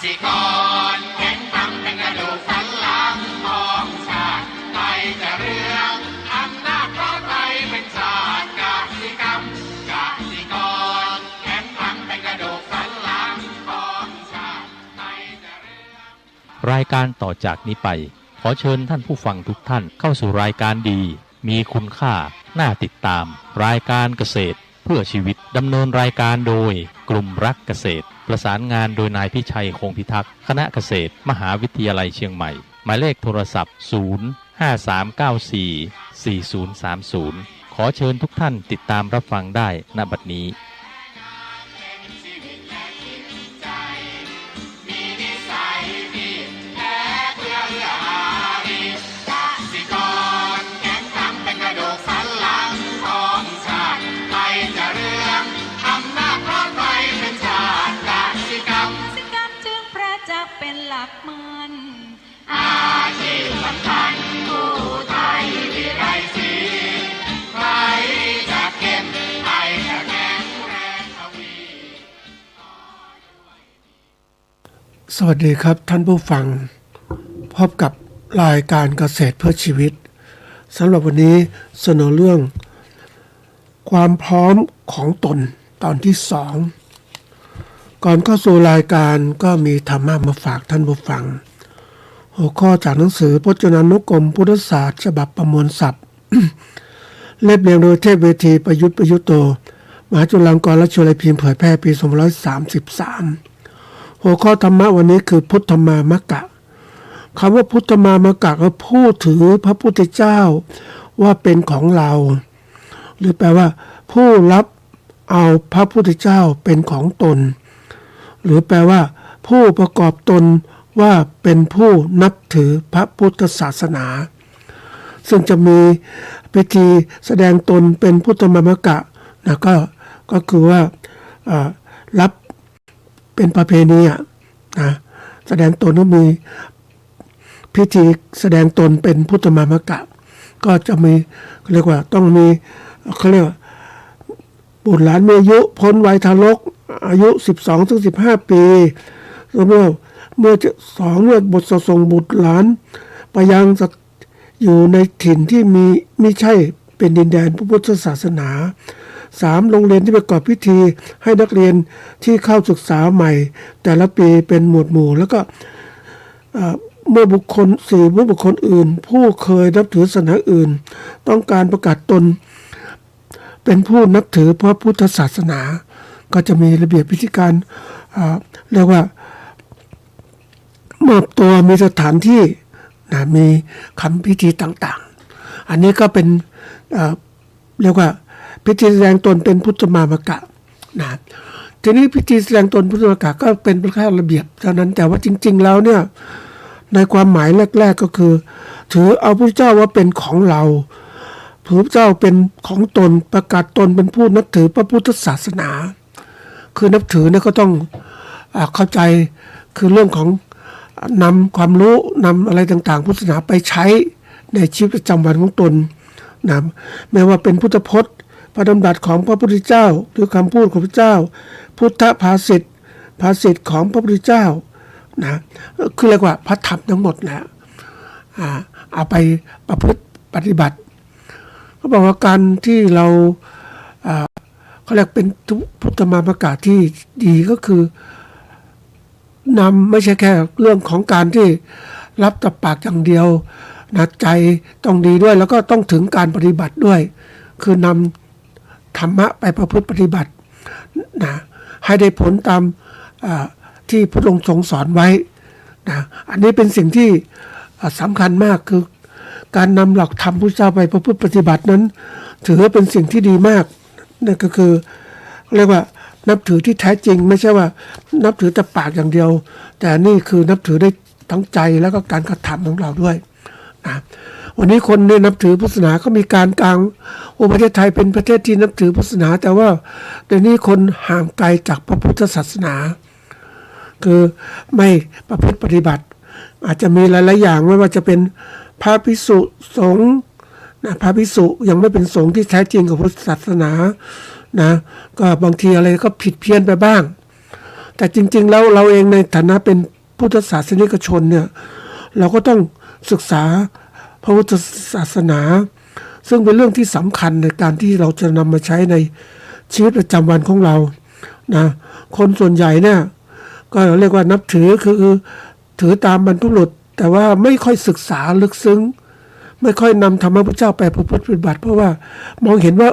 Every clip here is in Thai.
สิกรแข็งทำเป็นกระดูกสันหลังของชาติไทยจะเรืองอำนาจเพราะไทยเป็นชาติกสิกรรมกสิกรแข็งทำเป็นกระดูกสันหลังของชาติไทยจะเรืองรายการต่อจากนี้ไปขอเชิญท่านผู้ฟังทุกท่านเข้าสู่รายการดีมีคุณค่าน่าติดตามรายการเกษตรเพื่อชีวิตดำเนินรายการโดยกลุ่มรักเกษตรประสานงานโดยนายพิชัยคงพิทักษ์คณะเกษตรมหาวิทยาลัยเชียงใหม่หมายเลขโทรศัพท์053944030ขอเชิญทุกท่านติดตามรับฟังได้ณบัดนี้เป็นหลักมันอาชีพสำคัญผู้ไทยที่ไรสีใครจะเก็บไทยจะแข็งแรงทวีสวัสดีครับท่านผู้ฟังพบกับรายการเกษตรเพื่อชีวิตสำหรับวันนี้เสนอเรื่องความพร้อมของตนตอนที่2ก่อนเข้าสู่รายการก็มีธรรมะมาฝากท่านผู้ฟังหัวข้อจากหนังสือพจนานุกรมพุทธศาสตร์ฉบับประมวลศัพท์ เรียบเรียงโดยเทพเวทีประยุทธ์ประยุทธ์โตมหาจุฬาลงกรณราชวิทยาลัยพิมพ์เผยแพร่ปี2533หัวข้อธรรมะวันนี้คือพุทธมามกะคำว่าพุทธมามกะก็พูดถือพระพุทธเจ้าว่าเป็นของเราหรือแปลว่าผู้รับเอาพระพุทธเจ้าเป็นของตนหรือแปลว่าผู้ประกอบตนว่าเป็นผู้นับถือพระพุทธศาสนาซึ่งจะมีพิธีแสดงตนเป็นพุทธมามกะนะก็คือว่ารับเป็นประเพณีนะแสดงตนต้องมีพิธีแสดงตนเป็นพุทธมามกะก็จะมีเรียกว่าต้องมีเขาเรียกว่าบุตรหลานมีอายุพ้นวัยทารกอายุ 12-15 ปีเมื่อจะ2เมื่อบทส่งบุตรหลานไปยังอยู่ในถิ่นที่มิใช่เป็นดินแดนพระพุทธศาสนา3โรงเรียนที่ประกอบพิธีให้นักเรียนที่เข้าศึกษาใหม่แต่ละปีเป็นหมวดหมู่แล้วก็เมื่อบุคคลอื่นผู้เคยนับถือศาสนาอื่นต้องการประกาศตนเป็นผู้นับถือพระพุทธศาสนาก็จะมีระเบียบพิธีการเรียกว่ามอบตัวมีสถานที่นะมีคำพิธีต่างๆอันนี้ก็เป็นเรียกว่าพิธีแสดงตนเป็นพุทธมามกะนะทีนี้พิธีแสดงตนพุทธมามกะก็เป็นแค่ระเบียบเท่านั้นแต่ว่าจริงๆแล้วเนี่ยในความหมายแรกๆก็คือถือเอาพระเจ้าว่าเป็นของเราพระเจ้าเป็นของตนประกาศตนเป็นผู้นับถือพระพุทธศาสนาคือนับถือเนี่ยก็ต้องเข้าใจคือเรื่องของนำความรู้นำอะไรต่างๆพุทธศาสนาไปใช้ในชีวิตประจำวันของตนนะไม่ว่าเป็นพุทธพจน์พระดำรัสของพระพุทธเจ้าหรือคำพูดของพระเจ้าพุทธภาษิตของพระพุทธเจ้านะคือเรียกว่าพระธรรมทั้งหมดนะเอาไปประพฤติปฏิบัติเขาบอกว่าการที่เราเขาเรียกเป็นพุทธมามกะที่ดีก็คือนำไม่ใช่แค่เรื่องของการที่รับแต่ปากอย่างเดียวนะใจต้องดีด้วยแล้วก็ต้องถึงการปฏิบัติด้วยคือนำธรรมะไปประพฤติปฏิบัตินะให้ได้ผลตามที่พระองค์ทรงสอนไว้นะอันนี้เป็นสิ่งที่สำคัญมากคือการนำหลักธรรมพระเจ้าไปประพฤติปฏิบัตินั้นถือว่าเป็นสิ่งที่ดีมากนั่นก็คือเรียกว่านับถือที่แท้จริงไม่ใช่ว่านับถือแต่ปากอย่างเดียวแต่นี่คือนับถือได้ทั้งใจแล้วก็การกระทำของเราด้วยนะวันนี้คนเนี่ยนับถือพุทธศาสนาก็มีการกลางประเทศไทยเป็นประเทศที่นับถือพุทธศาสนาแต่ว่าเดี๋ยวนี้คนห่างไกลจากพระพุทธศาสนาคือไม่ประพฤติปฏิบัติอาจจะมีหลายๆอย่างไม่ว่าจะเป็นพระภิกษุสงฆ์นะพระภิกษุยังไม่เป็นสงฆ์ที่แท้จริงของพุทธศาสนานะก็บางทีอะไรก็ผิดเพี้ยนไปบ้างแต่จริงๆแล้วเราเองในฐานะเป็น พุทธศาสนิกชนเนี่ยเราก็ต้องศึกษาพระพุทธศาสนาซึ่งเป็นเรื่องที่สำคัญในการที่เราจะนำมาใช้ในชีวิตประจำวันของเรานะคนส่วนใหญ่เนี่ยก็เรียกว่านับถือคือถือตามบรรพบุรุษแต่ว่าไม่ค่อยศึกษาลึกซึ้งไม่ค่อยนำธรรมะพระเจ้าไปประพฤติปฏิบัติเพราะว่ามองเห็นว่า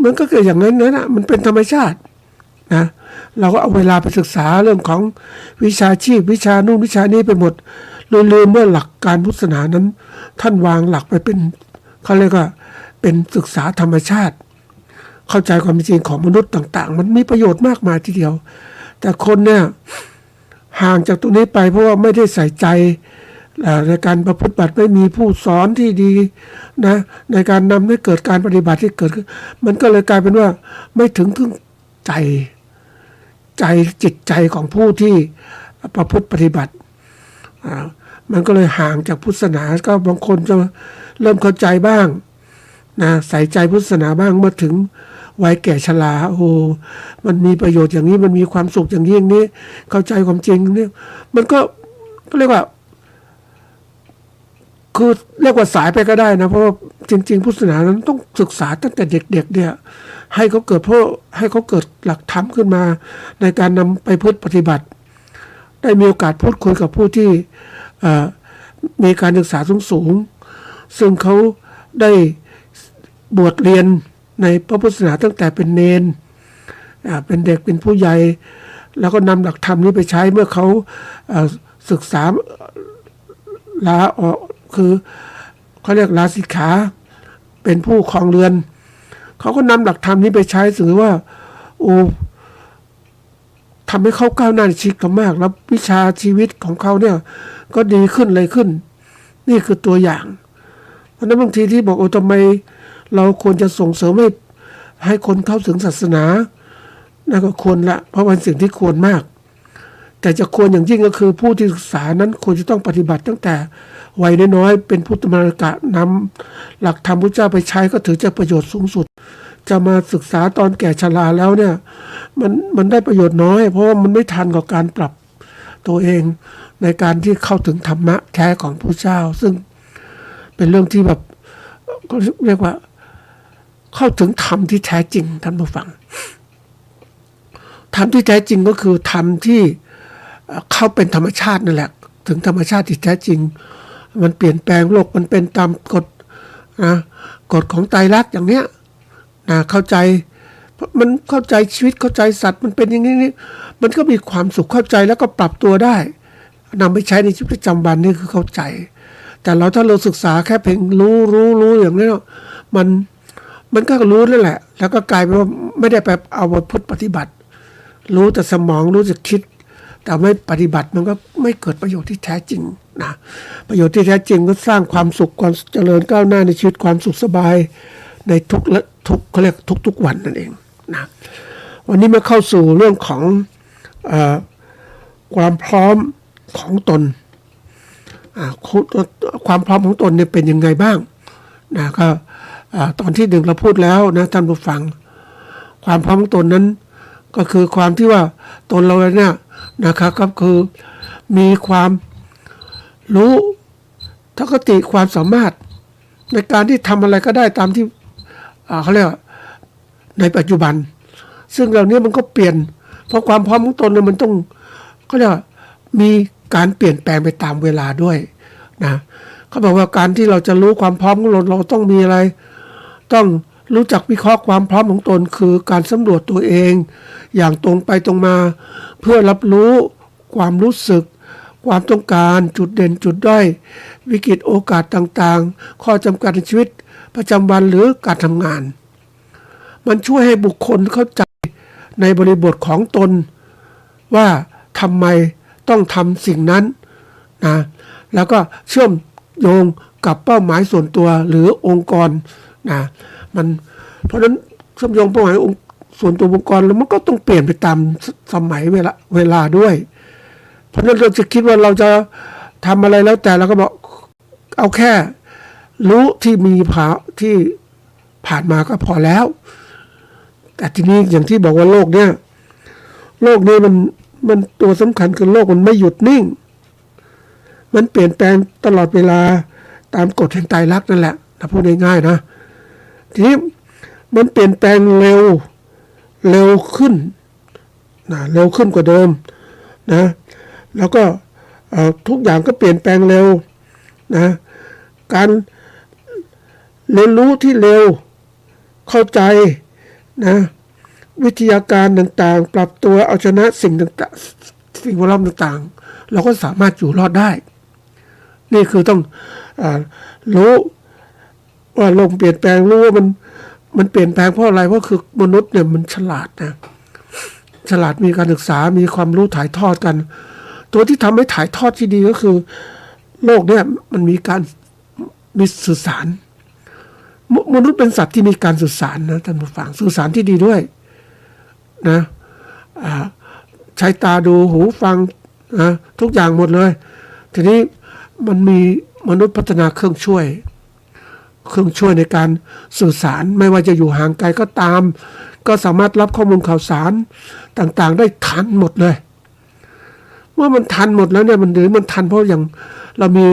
มันก็เกิดอย่างนั้นนะมันเป็นธรรมชาตินะเราก็เอาเวลาไปศึกษาเรื่องของวิชาชีพวิชานู่นวิชานี้ไปหมดลืมเมื่อหลักการพุทธศาสนานั้นท่านวางหลักไปเป็นเขาเรียกว่าเป็นศึกษาธรรมชาติเข้าใจความจริงของมนุษย์ต่างๆมันมีประโยชน์มากมายทีเดียวแต่คนเนี่ยห่างจากตรงนี้ไปเพราะว่าไม่ได้ใส่ใจในการประพฤติบัติไม่มีผู้สอนที่ดีนะในการนำให้เกิดการปฏิบัติที่เกิดขึ้นมันก็เลยกลายเป็นว่าไม่ถึงใจจิตใจของผู้ที่ประพฤติปฏิบัติมันก็เลยห่างจากพุทธศาสนาก็บางคนจะเริ่มเข้าใจบ้างนะใส่ใจพุทธศาสนาบ้างเมื่อถึงวัยแก่ชรามันมีประโยชน์อย่างนี้มันมีความสุขอย่างนี้อย่างนี้เข้าใจความจริงเนี่ยมันก็เรียกว่าคือเรียกว่าสายไปก็ได้นะเพราะว่าจริงๆพุทธศาสนานั้นต้องศึกษาตั้งแต่เด็กๆเนี่ยให้เขาเกิดหลักธรรมขึ้นมาในการนำไปปฏิบัติได้มีโอกาสพูดคุยกับผู้ที่มีการศึกษาสูงซึ่งเขาได้บวชเรียนในพระพุทธศาสนาตั้งแต่เป็นเณรเป็นเด็กเป็นผู้ใหญ่แล้วก็นำหลักธรรมนี้ไปใช้เมื่อเขาศึกษาลาออกคือเขาเรียกลาสิกขาเป็นผู้ครองเรือนเขาก็นำหลักธรรมนี้ไปใช้ถือว่าทำให้เขาก้าวหน้าในชีวิตเขามากแล้ววิชาชีวิตของเขาเนี่ยก็ดีขึ้นเลยขึ้นนี่คือตัวอย่างเพราะนั้นบางทีที่บอกทำไมเราควรจะส่งเสริมให้คนเข้าถึงศาสนานั่นก็ควรละเพราะเป็นสิ่งที่ควรมากแต่จะควรอย่างยิ่งก็คือผู้ที่ศึกษานั้นควรจะต้องปฏิบัติตั้งแต่วัยน้อยๆเป็นพุทธมรรคะนำหลักธรรมพระเจ้าไปใช้ก็ถือจะประโยชน์สูงสุดจะมาศึกษาตอนแก่ชราแล้วเนี่ยมันได้ประโยชน์น้อยเพราะว่ามันไม่ทันกับการปรับตัวเองในการที่เข้าถึงธรรมะแท้ของพระเจ้าซึ่งเป็นเรื่องที่แบบก็เรียกว่าเข้าถึงธรรมที่แท้จริงท่านผู้ฟังธรรมที่แท้จริงก็คือธรรมที่เข้าเป็นธรรมชาตินั่นแหละถึงธรรมชาติที่แท้จริงมันเปลี่ยนแปลงโลกมันเป็นตามกฎของไตรลักษณ์อย่างเนี้ยเข้าใจมันเข้าใจชีวิตเข้าใจสัตว์มันเป็นอย่างนี้มันก็มีความสุขเข้าใจแล้วก็ปรับตัวได้นำไปใช้ในชีวิตประจำวันนี่คือเข้าใจแต่ถ้าเราศึกษาแค่เพียงรู้อย่างนี้มันก็รู้นั่นแหละแล้วก็กลายเป็นว่าไม่ได้ไปเอามาปฏิบัติรู้แต่สมองรู้แต่คิดแต่ไม่ปฏิบัติมันก็ไม่เกิดประโยชน์ที่แท้จริงนะประโยชน์ที่แท้จริงก็สร้างความสุขความเจริญก้าวหน้าในชีวิตความสุขสบายในทุกเขาเรียกทุกวันนั่นเองนะวันนี้มาเข้าสู่เรื่องของความพร้อมของตนความพร้อมของตนเนี่ยเป็นยังไงบ้างนะก็ตอนที่หนึ่งเราพูดแล้วนะท่านผู้ฟังความพร้อมของตนนั้นก็คือความที่ว่าตนเราเนี่ยนะครับก็คือมีความรู้ทักษะความสามารถในการที่ทำอะไรก็ได้ตามที่เขาเรียกในปัจจุบันซึ่งเหล่านี้มันก็เปลี่ยนเพราะความพร้อมของตนเนี่ยมันต้องเขาเรียกมีการเปลี่ยนแปลงไปตามเวลาด้วยนะเขาบอกว่าการที่เราจะรู้ความพร้อมของเราต้องมีอะไรต้องรู้จักวิเคราะห์ความพร้อมของตนคือการสำรวจตัวเองอย่างตรงไปตรงมาเพื่อรับรู้ความรู้สึกความต้องการจุดเด่นจุดด้อยวิกฤตโอกาสต่างๆข้อจำกัดในชีวิตประจำวันหรือการทำงานมันช่วยให้บุคคลเข้าใจในบริบทของตนว่าทำไมต้องทำสิ่งนั้นนะแล้วก็เชื่อมโยงกับเป้าหมายส่วนตัวหรือองค์กรนะเพราะฉะนั้นเชื่อมโยงเป้าหมายส่วนตัวองค์กรแล้วมันก็ต้องเปลี่ยนไปตามสมัยเวลาด้วยเพราะฉะนั้นเราจะคิดว่าเราจะทำอะไรแล้วแต่เราก็บอกเอาแค่รู้ที่ที่ผ่านมาก็พอแล้วแต่ทีนี้อย่างที่บอกว่าโลกนี้ มันตัวสำคัญคือโลกมันไม่หยุดนิ่งมันเปลี่ยนแปลงตลอดเวลาตามกฎแห่งไตรลักษณ์นั่นแหละถ้าพูดง่ายๆนะทีนี้มันเปลี่ยนแปลงเร็วขึ้นนะเร็วขึ้นกว่าเดิมนะแล้วก็ทุกอย่างก็เปลี่ยนแปลงเร็วนะการเรียนรู้ที่เร็วเข้าใจนะวิทยาการต่างๆปรับตัวเอาชนะสิ่งต่างๆสิ่งแวดล้อมต่างๆเราก็สามารถอยู่รอดได้นี่คือต้องรู้ว่าโลกเปลี่ยนแปลงรู้ว่ามันเปลี่ยนแปลงเพราะอะไรเพราะคือมนุษย์เนี่ยมันฉลาดนะฉลาดมีการศึกษามีความรู้ถ่ายทอดกันตัวที่ทำให้ถ่ายทอดที่ดีก็คือโลกเนี่ยมันมีสื่อสารมนุษย์เป็นสัตว์ที่มีการสื่อสารนะท่านผู้ฟังสื่อสารที่ดีด้วยนะใช้ตาดูหูฟังนะทุกอย่างหมดเลยทีนี้มันมีมนุษย์พัฒนาเครื่องช่วยในการสื่อสารไม่ว่าจะอยู่ห่างไกลก็ตามก็สามารถรับข้อมูลข่าวสารต่างๆได้ทันหมดเลยเมื่อมันทันหมดแล้วเนี่ยมันทันเพราะอย่างเรามี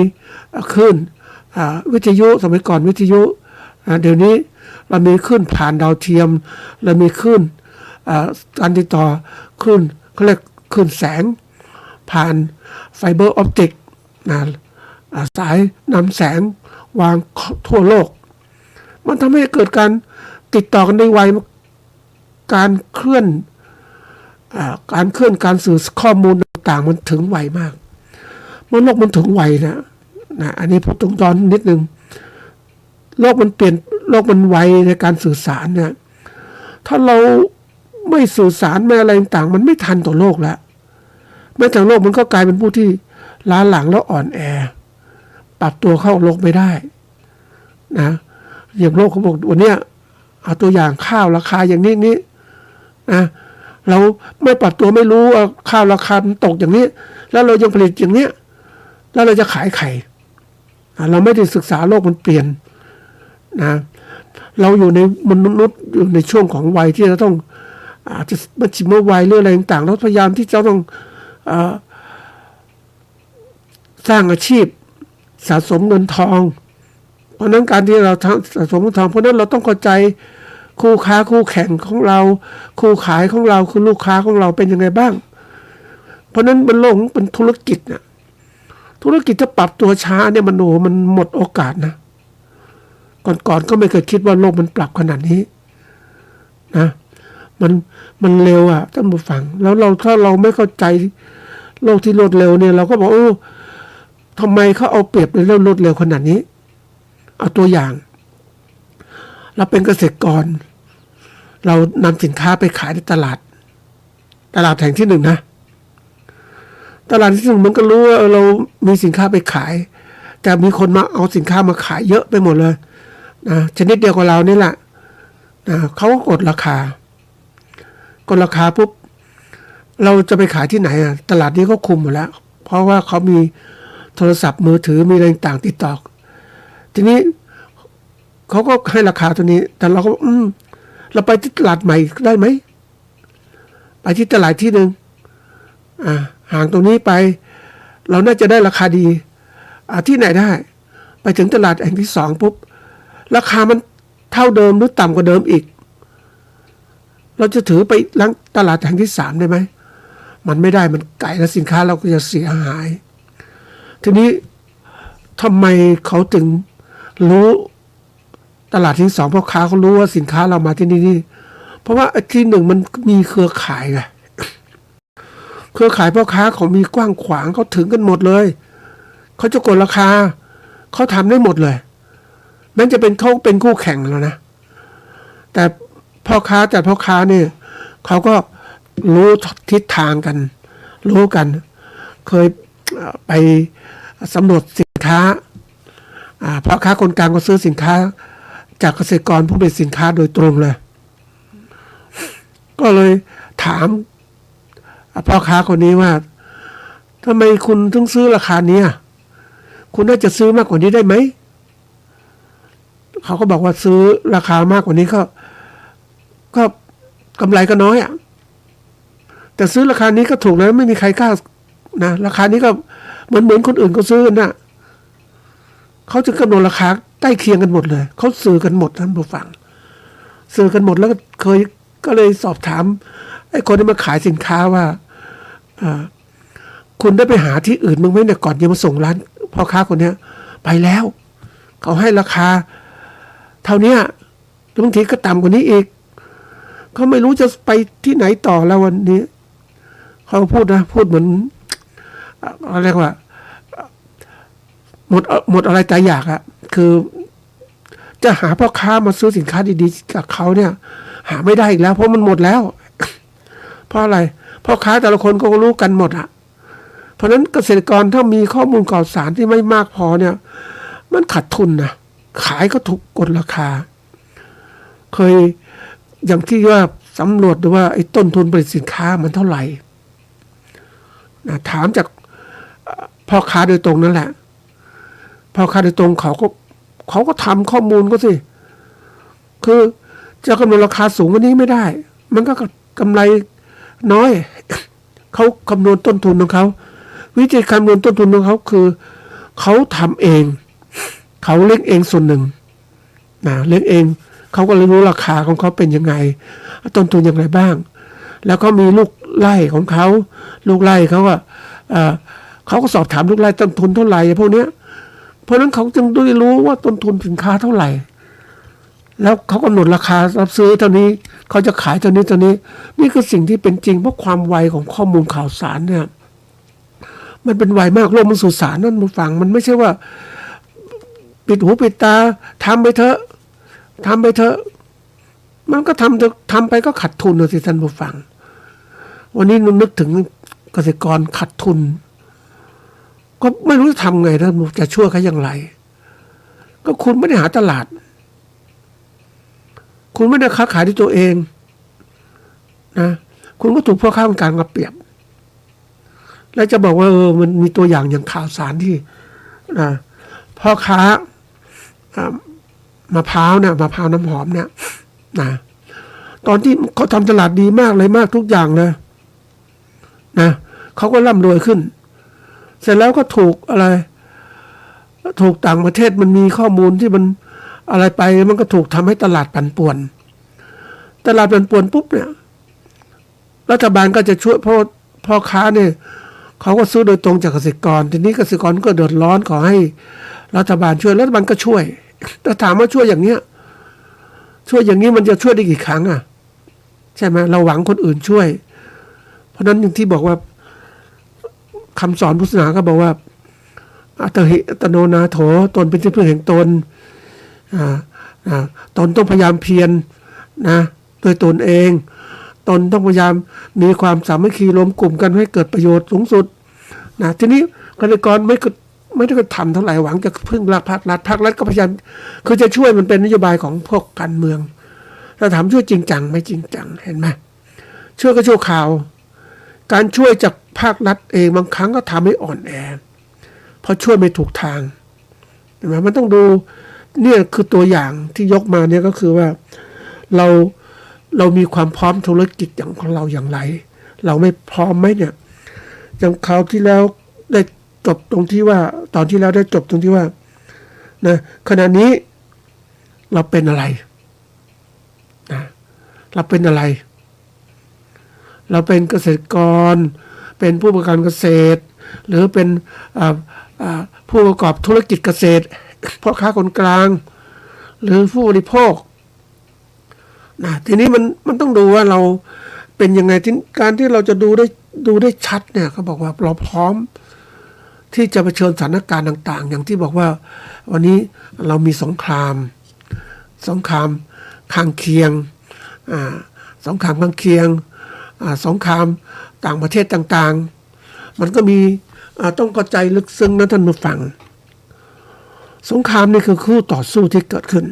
คลื่นวิทยุสมัยก่อนวิทยุเดี๋ยวนี้เรามีคลื่นผ่านดาวเทียมเรามีคลื่นการติดต่อคลื่นเขาเรียกคลื่นแสงผ่านไฟเบอร์ออปติกนะสายนำแสงวางทั่วโลกมันทำให้เกิดการติดต่อกันได้ไวการเคลื่อนการสื่อข้อมูลต่างๆมันถึงไวมากมันโลกมันถึงไวนะอันนี้พูดตรงย้อนนิดนึงโลกมันเปลี่ยนโลกมันไวในการสื่อสารเนี่ยถ้าเราไม่สื่อสารไม่อะไรต่างๆมันไม่ทันต่อโลกแล้วแม้แต่โลกมันก็กลายเป็นผู้ที่ล้าหลังแล้วอ่อนแอปรับตัวเข้าโลกไม่ได้นะอย่างโลกเขาบอกวันนี้เอาตัวอย่างข้าวราคาอย่างนี้นะเราไม่ปรับตัวไม่รู้ข้าวราคามันตกอย่างนี้แล้วเรายังผลิตอย่างนี้แล้วเราจะขายไข่เราไม่ได้ศึกษาโลกมันเปลี่ยนนะเราอยู่ในมนุษย์อยู่ในช่วงของวัยที่เราต้องอาจจะมัชฌิมวัยหรืออะไรต่างๆเราพยายามที่จะต้องสร้างอาชีพสะสมเงินทองเพราะนั้นการที่เราสะสมเงินทองเพราะนั้นเราต้องเข้าใจคู่ค้าคู่แข่งของเราคู่ขายของเราคือลูกค้าของเราเป็นยังไงบ้างเพราะนั้นบนโลกเป็นธุรกิจนะธุรกิจถ้าปรับตัวช้าเนี่ยมันหมดโอกาสนะก่อนก็ไม่เคยคิดว่าโลกมันปรับขนาดนี้นะมันเร็วอ่ะท่านผู้ฟังแล้วถ้าเราไม่เข้าใจโลกที่รวดเร็วเนี่ยเราก็บอกทำไมเขาเอาเปรียบในเรื่องรวดเร็วขนาดนี้เอาตัวอย่างเราเป็นเกษตรกรเรานำสินค้าไปขายในตลาดแห่งที่หนึ่งนะตลาดที่หนึ่งมันก็รู้ว่าเรามีสินค้าไปขายแต่มีคนมาเอาสินค้ามาขายเยอะไปหมดเลยนะชนิดเดียวกับเรานี่แหละนะเขาก็กดราคาปุ๊บเราจะไปขายที่ไหนตลาดนี้ก็คุมหมดแล้วเพราะว่าเขามีโทรศัพท์มือถือมีอะไรต่างติดต่อทีนี้เขาก็ให้ราคาตัวนี้แต่เราก็เราไปที่ตลาดใหม่ได้ไหมไปที่ตลาดที่หนึ่งห่างตรงนี้ไปเราน่าจะได้ราคาดีที่ไหนได้ไปถึงตลาดแห่งที่สองปุ๊บราคามันเท่าเดิมหรือต่ำกว่าเดิมอีกเราจะถือไปล้างตลาดแห่งที่สามได้ไหมมันไม่ได้มันไกลและสินค้าเราก็จะเสียหายทีนี้ทำไมเขาถึงรู้ตลาดที่สองพ่อค้าเขารู้ว่าสินค้าเรามาที่นี่เพราะว่าที่หนึ่งมันมีเครือข่ายไงเครือข่ายพ่อค้าเขามีกว้างขวางเขาถึงกันหมดเลยเขาจะกดราคาเขาทำได้หมดเลยแม้จะเป็นเขาเป็นคู่แข่งแล้วนะแต่พ่อค้าเนี่ยเขาก็รู้ทิศทางกันรู้กันเคยไปสำรวจสินค้าพ่อค้าคนกลางก็ซื้อสินค้าจากเกษตรกรผู้ผลิตสินค้าโดยตรงเลยก็เลยถามพ่อค้าคนนี้ว่าทำไมคุณถึงซื้อราคานี้คุณน่าจะซื้อมากกว่านี้ได้ไหมเขาก็บอกว่าซื้อราคามากกว่านี้ก็กำไรก็น้อย แต่ซื้อราคานี้ก็ถูกแล้วไม่มีใครกล้านะราคานี้ก็เหมือนคนอื่นก็ซื้อกันนะเขาจะกำหนดราคาใกล้เคียงกันหมดเลยเขาซื้อกันหมดท่านผู้ฟังซื้อกันหมดแล้วก็เลยสอบถามไอ้คนที่มาขายสินค้าว่าคุณได้ไปหาที่อื่นมั้งไหมเนี่ยก่อนจะมาส่งร้านพ่อค้าคนเนี้ยไปแล้วเขาให้ราคาเท่านี้แล้วบางทีก็ต่ำกว่านี้อีกเขาไม่รู้จะไปที่ไหนต่อแล้ววันนี้เขาพูดเหมือนอะไรว่าหมดอะไรใจอยากอะคือจะหาพ่อค้ามาซื้อสินค้าดีๆกับเขาเนี่ยหาไม่ได้อีกแล้วเพราะมันหมดแล้วเพราะอะไรพ่อค้าแต่ละคนก็รู้กันหมดอะเพราะฉะนั้นเกษตรกรถ้ามีข้อมูลข่าวสารที่ไม่มากพอเนี่ยมันขาดทุนนะขายก็ถูกกดราคาเคยอย่างที่ว่าสำรวจดูว่าไอ้ต้นทุนผลิตสินค้ามันเท่าไหร่นะถามจากพ่อค้าโดยตรงนั่นแหละพ่อค้าโดยตรงเขาก็ทำข้อมูลก็สิคือจะกำหนดราคาสูงกว่านี้ไม่ได้มันก็กำไรน้อยเขาคำนวณต้นทุนของเขาวิธีคำนวณต้นทุนของเขาคือเขาทำเองเขาเลี้ยงเองส่วนหนึ่งนะเลี้ยงเองเขาก็เลยรู้ราคาของเขาเป็นยังไงต้นทุนอย่างไรบ้างแล้วก็มีลูกไร่ของเขาลูกไร่เขาก็สอบถามลูกไร่ต้นทุนเท่าไหร่พวกเนี้ยเพราะนั้นเขาจึงได้รู้ว่าต้นทุนสินค้าเท่าไหร่แล้วเขากำหนดราคารับซื้อเท่านี้เขาจะขายเท่านี้นี่คือสิ่งที่เป็นจริงเพราะความไวของข้อมูลข่าวสารเนี่ยมันเป็นไวมากโลกมันสื่อสารนั่นผู้ฟังมันไม่ใช่ว่าปิดหูปิดตาทำไปเถอะมันก็ทำไปก็ขาดทุนเลยสิท่านผู้ฟังวันนี้นึกถึงเกษตรกรขาดทุนก็ไม่รู้จะทำไงท่านจะช่วยเขาอย่างไรก็คุณไม่ได้หาตลาดคุณไม่ได้ค้าขายด้วยตัวเองนะคุณก็ถูกพ่อค้าคนกลางมาเปรียบแล้วจะบอกว่ามันมีตัวอย่างข่าวสารที่พ่อค้ามะพร้าวน้ำหอมเนี่ยนะตอนที่เขาทำตลาดดีมากเลยมากทุกอย่างเลยนะเขาก็ร่ำรวยขึ้นเสร็จแล้วก็ถูกต่างประเทศมันมีข้อมูลที่มันอะไรไปมันก็ถูกทำให้ตลาดปั่นป่วนปุ๊บเนี่ยรัฐบาลก็จะช่วยเพราะพ่อค้าเนี่ยเขาก็ซื้อโดยตรงจากเกษตรกรทีนี้เกษตรกรก็เดือดร้อนขอให้รัฐบาลช่วยรัฐบาลก็ช่วยแต่ถามว่าช่วยอย่างนี้มันจะช่วยได้กี่ครั้งอ่ะใช่ไหมเราหวังคนอื่นช่วยเพราะนั้นอย่างที่บอกว่าคำสอนพุทธศาสนาก็บอกว่าอัตหิอัตโนนาโถตนเป็นที่พึ่งแห่งตนตนต้องพยายามเพียรนะโดยตนเองตนต้องพยายามมีความสามัคคีรวมกลุ่มกันให้เกิดประโยชน์สูงสุดนะทีนี้เกษตรกรไม่ได้ทำเท่าไหร่หวังจะพึ่งภาครัฐก็พยายามคือจะช่วยมันเป็นนโยบายของพวกการเมืองถ้าถามช่วยจริงจังไม่จริงจังเห็นไหมช่วยก็ชั่วข่าวการช่วยจากภาครัฐเองบางครั้งก็ทำให้อ่อนแอเพราะช่วยไม่ถูกทางเห็นไหมมันต้องดูเนี่ยคือตัวอย่างที่ยกมาเนี่ยก็คือว่าเรามีความพร้อมธุรกิจของเราอย่างไรเราไม่พร้อมไหมเนี่ยอย่างคราวที่แล้วได้จบตรงที่ว่าตอนที่แล้วได้จบตรงที่ว่านะขณะนี้เราเป็นอะไรนะเราเป็นอะไรเราเป็นเกษตรกรเป็นผู้ประกอบการเกษตรหรือเป็นผู้ประกอบธุรกิจเกษตรพ่อค้าคนกลางหรือผู้บริโภคนะทีนี้มันต้องดูว่าเราเป็นยังไงการที่เราจะดูได้ชัดเนี่ยเขาบอกว่าเราพร้อมที่จะเผชิญสถานการณ์ต่างๆอย่างที่บอกว่าวันนี้เรามีสงครามข้างเคียงสงครามข้างเคียงสงครามต่างประเทศต่างๆมันก็มีต้องเข้าใจลึกซึ้งนะท่านผู้ฟังสงครามนี่คือคู่ต่อสู้ที่เกิดขึ้น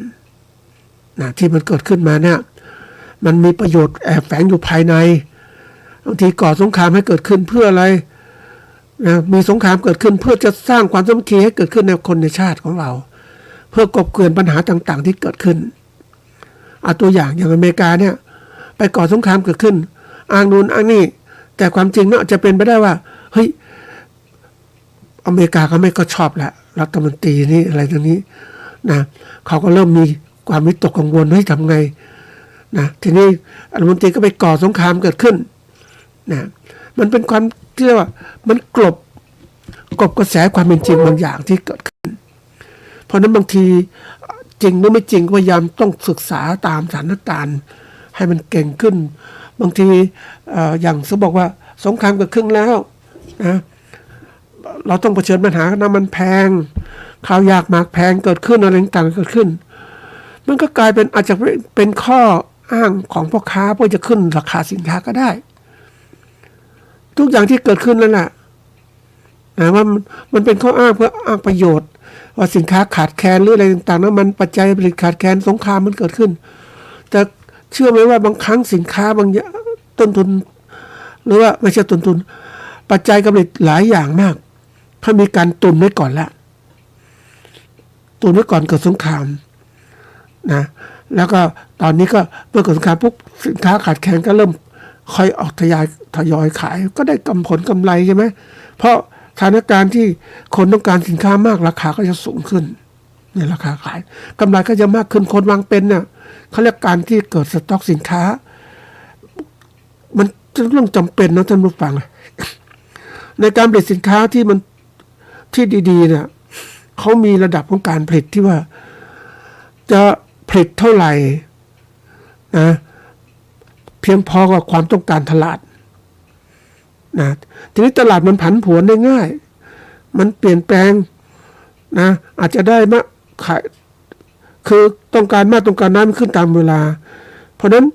นะที่มันเกิดขึ้นมาเนี่ยมันมีประโยชน์แอบแฝงอยู่ภายในบางทีก่อสงครามให้เกิดขึ้นเพื่ออะไรนะมีสงครามเกิดขึ้นเพื่อจะสร้างความสามัคคีให้เกิดขึ้นในคนในชาติของเราเพื่อกบเกลื่อนปัญหาต่างๆที่เกิดขึ้นตัวอย่างอเมริกาเนี่ยไปก่อสงครามเกิดขึ้นอ้างนู่นอ้างนี่ แต่ความจริงเนี่ยอาจจะเป็นไปได้ว่าเฮ้ยอเมริกาเขาไม่ก็ชอบแหละรัฐมนตรีนี่อะไรตรงนี้นะเขาก็เริ่มมีความวิตกกังวลทำไงนะทีนี้รัฐมนตรีก็ไปก่อสงครามเกิดขึ้นนะมันเป็นความที่เรียกว่ามันกลบกระแสความเป็นจริงบางอย่างที่เกิดขึ้นเพราะนั้นบางทีจริงหรือไม่จริงพยายามต้องศึกษาตามสถานการณ์ให้มันเก่งขึ้นบางทีอย่างเขาบอกว่าสงครามเกิดขึ้นแล้วนะเราต้องเผชิญปัญหาน้ำมันแพงข้าวยากหมากแพงเกิดขึ้นอะไรต่างๆเกิดขึ้นมันก็กลายเป็นอาจจะเป็นข้ออ้างของพ่อค้าเพื่อจะขึ้นราคาสินค้าก็ได้ทุกอย่างที่เกิดขึ้นนั่นแหละนะว่ามันเป็นข้ออ้างเพื่ออ้างประโยชน์ว่าสินค้าขาดแคลนหรืออะไรต่างๆนั้นมันปัจจัยผลิตขาดแคลนสงครามมันเกิดขึ้นแต่เชื่อไหมว่าบางครั้งสินค้าบางอย่างต้นทุนหรือว่าไม่ใช่ต้นทุนปัจจัยการผลิตหลายอย่างมากถ้ามีการตุนไว้ก่อนแล้วตุนไว้ก่อนเกิดสงครามนะแล้วก็ตอนนี้ก็เมื่อเกิดสงครามปุ๊บสินค้าขาดแคลนก็เริ่มค่อยออกทยอยขายก็ได้ผลกำไรใช่ไหมเพราะสถานการณ์ที่คนต้องการสินค้ามากราคาก็จะสูงขึ้นเนี่ยราคาขายกำไรก็จะมากขึ้นคนวางเป็นเนี่ยเขาเรียกการที่เกิดสต็อกสินค้ามันเรื่องจำเป็นนะท่านผู้ฟังในการผลิตสินค้าที่มันที่ดีๆเนี่ยเขามีระดับของการผลิตที่ว่าจะผลิตเท่าไหร่นะเพียงพอกับความต้องการตลาดนะทีนี้ตลาดมันผันผวนได้ง่ายมันเปลี่ยนแปลงนะอาจจะได้มาขายคือต้องการมากต้องการน้อยมันขึ้นตามเวลาเพราะนั้น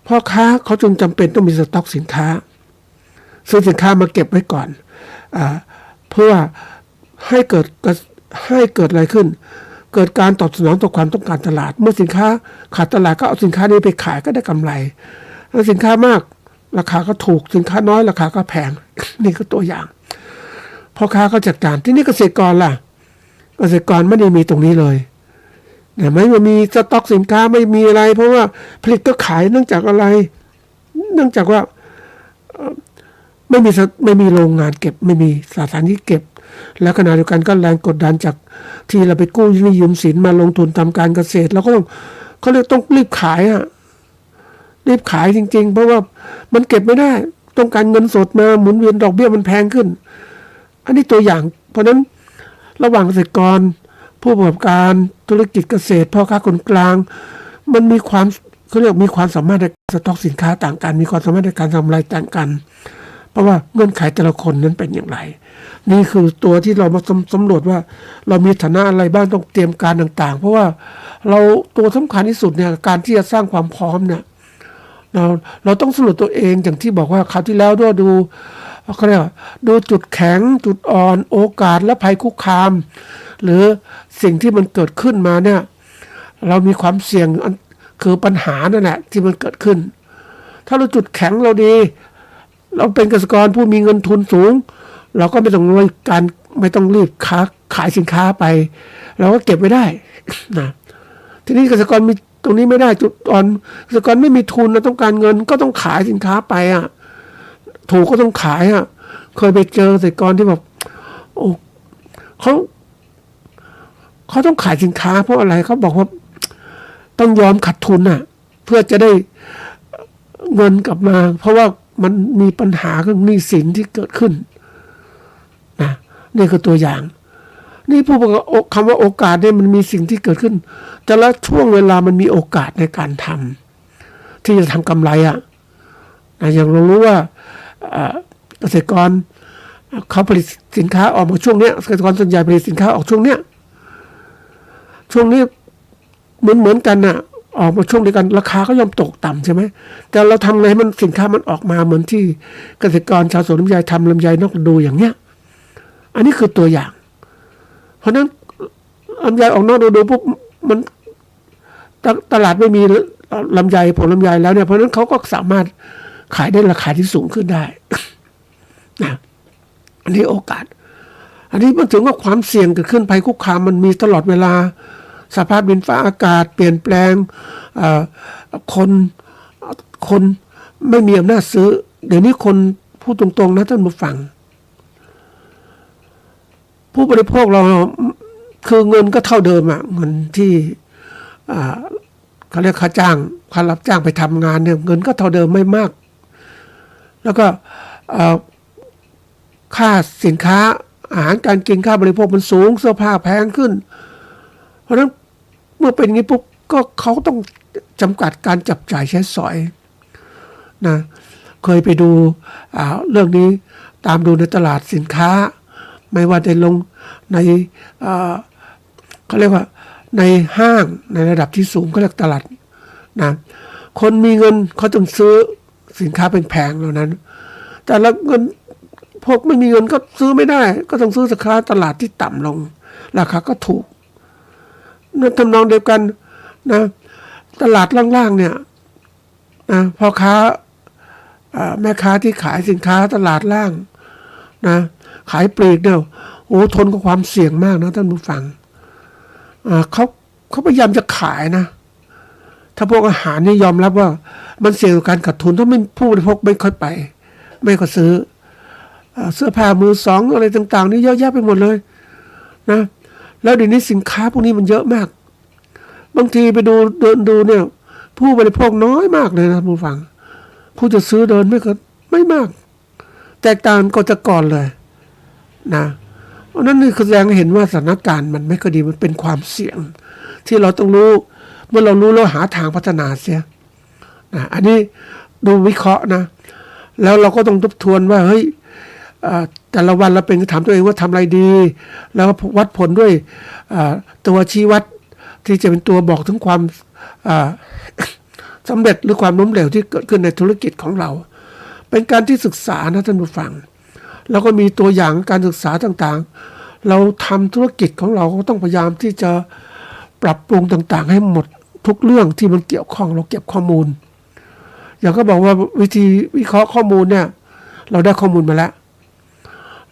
พ่อค้าเขาจึงจำเป็นต้องมีสต็อกสินค้าซื้อสินค้ามาเก็บไว้ก่อนเพื่อให้เกิดอะไรขึ้นเกิดการตอบสนองต่อความต้องการตลาดเมื่อสินค้าขาดตลาดก็เอาสินค้านี้ไปขายก็ได้กำไรแล้วสินค้ามากราคาก็ถูกสินค้าน้อยราคาก็แพง นี่ก็ตัวอย่างพ่อค้าก็จัดการที่นี่เกษตรกรล่ะเกษตรกรไม่ได้มีตรงนี้เลยเนี่ยไม่มีสต็อกสินค้าไม่มีอะไรเพราะว่าผลิตก็ขายเนื่องจากอะไรเนื่องจากว่าไม่มีโรงงานเก็บไม่มีสถานที่เก็บแล้วขณะเดียวกันก็แรงกดดันจากที่เราไปกู้ยืมสินมาลงทุนทำการเกษตรแล้วก็เขาเลยต้องรีบขายรีบขายจริงๆเพราะว่ามันเก็บไม่ได้ต้องการเงินสดมาหมุนเวียนดอกเบี้ยมันแพงขึ้นอันนี้ตัวอย่างเพราะนั้นระหว่างเกษตรกรผู้ประกอบการธุรกิจเกษตรพ่อค้าคนกลางมันมีความเขาเรียกมีความสามารถในสต็อกสินค้าต่างกันมีความสามารถในการทำรายต่างกันเพราะว่าเงื่อนไขแต่ละคนนั้นเป็นอย่างไรนี่คือตัวที่เรามาสำรวจว่าเรามีฐานะอะไรบ้างต้องเตรียมการต่างๆเพราะว่าเราตัวสำคัญที่สุดเนี่ยการที่จะสร้างความพร้อมเนี่ยเราต้องสำรวจตัวเองอย่างที่บอกว่าคราวที่แล้วด้วยดูเขาเรียกดูจุดแข็งจุดอ่อนโอกาสและภัยคุกคามหรือสิ่งที่มันเกิดขึ้นมาเนี่ยเรามีความเสี่ยงคือปัญหานั่นแหละที่มันเกิดขึ้นถ้าเราจุดแข็งเราดีเราเป็นเกษตรกรผู้มีเงินทุนสูงเราก็ไม่ต้องรีบขายสินค้าไปเราก็เก็บไว้ได้นะทีนี้เกษตรกรมีตรงนี้ไม่ได้จุดอ่อนเกษตรกรไม่มีทุนนะต้องการเงินก็ต้องขายสินค้าไปถูกก็ต้องขายเคยไปเจอเกษตรกรที่แบบโอ้เขาต้องขายสินค้าเพราะอะไรเขาบอกว่าต้องยอมขาดทุนเพื่อจะได้เงินกลับมาเพราะว่ามันมีปัญหาเรื่องหนี้สินที่เกิดขึ้นนะนี่คือตัวอย่างนี่ผู้ประกอบคำว่าโอกาสเนี่ยมันมีสิ่งที่เกิดขึ้นแต่ละช่วงเวลามันมีโอกาสในการทำที่จะทำกำไรอย่างเรารู้ว่าเกษตรกรเขาผลิตสินค้าออกมาช่วงนี้เกษตรกรส่วนใหญ่ผลิตสินค้าออกช่วงนี้เหมือนกันออกมาช่วงเดียวกันราคาก็ย่อมตกต่ำใช่ไหมแต่เราทำไงให้มันสินค้ามันออกมาเหมือนที่เกษตรกรชาวสวนลำไยทำลำไยนอกฤดูอย่างเนี้ยอันนี้คือตัวอย่างเพราะนั้นลำไยออกนอกฤดูปุ๊บมันตลาดไม่มีลำไยผลลำไยแล้วเนี่ยเพราะนั้นเขาก็สามารถขายได้ราคาที่สูงขึ้นได้นะอันนี้โอกาสอันนี้มันถึงว่าความเสี่ยงเกิดขึ้นภัยคุกคามมันมีตลอดเวลาสภาพดินฟ้าอากาศเปลี่ยนแปลงคนไม่มีอำนาจซื้อ เดี๋ยวนี้คนพูดตรงๆนะท่านผู้ฟังผู้บริโภคเราคือเงินก็เท่าเดิมอะเงินที่เขาเรียกค่าจ้างค่ารับจ้างไปทำงานเนี่ยเงินก็เท่าเดิมไม่มากแล้วก็ค่าสินค้าอาหารการกินค่าบริโภคมันสูงเสื้อผ้าแพงขึ้นเพราะฉะนั้นเมื่อเป็นอย่างนี้ปุ๊บก็เขาต้องจำกัดการจับจ่ายใช้สอยนะเคยไปดูเรื่องนี้ตามดูในตลาดสินค้าไม่ว่าจะลงในเขาเรียกว่าในห้างในระดับที่สูงเขาเรียกตลาดนะคนมีเงินเขาต้องซื้อสินค้าแพงๆเหล่านั้นแต่ละเงินพวกไม่มีเงินก็ซื้อไม่ได้ก็ต้องซื้อสินค้าตลาดที่ต่ำลงราคาก็ถูกนั่นทำนองเดียวกันนะตลาดล่างๆเนี่ยนะพ่อค้าแม่ค้าที่ขายสินค้าตลาดล่างนะขายปลีกเนี่ยโอ้ทนกับความเสี่ยงมากนะท่านผู้ฟังเขาพยายามจะขายนะถ้าพวกอาหารนี่ยอมรับว่ามันเสี่ยงกับการขาดทุนถ้าไม่ผู้บริโภคไม่ค่อยไปไม่ก็ซื้อเสื้อผ้ามือสองอะไรต่างๆนี่เยอะแยะไปหมดเลยนะแล้วเดี๋ยวนี้สินค้าพวกนี้มันเยอะมากบางทีไปดูเดินดูเนี่ยผู้บริโภคน้อยมากเลยนะผู้ฟังผู้จะซื้อเดินไม่มากแตกต่างก็จะก่อนเลยนะเพราะนั้นนี่แสดงให้เห็นว่าสถานการณ์มันไม่ค่อยดีมันเป็นความเสี่ยงที่เราต้องรู้เมื่อเรารู้แล้วหาทางพัฒนาเสียนะอันนี้ดูวิเคราะห์นะแล้วเราก็ต้องทบทวนว่าเฮ้ยแต่ละวันเราเป็นถามตัวเองว่าทำอะไรดีแล้ววัดผลด้วยตัวชี้วัดที่จะเป็นตัวบอกถึงความสำเร็จหรือความล้มเหลวที่เกิดขึ้นในธุรกิจของเราเป็นการที่ศึกษานะท่านผู้ฟังแล้วก็มีตัวอย่างการศึกษาต่างๆเราทำธุรกิจของเราก็ต้องพยายามที่จะปรับปรุงต่างๆให้หมดทุกเรื่องที่มันเกี่ยวข้องเราเก็บข้อมูลอย่างก็บอกว่าวิธีวิเคราะห์ข้อมูลเนี่ยเราได้ข้อมูลมาแล้ว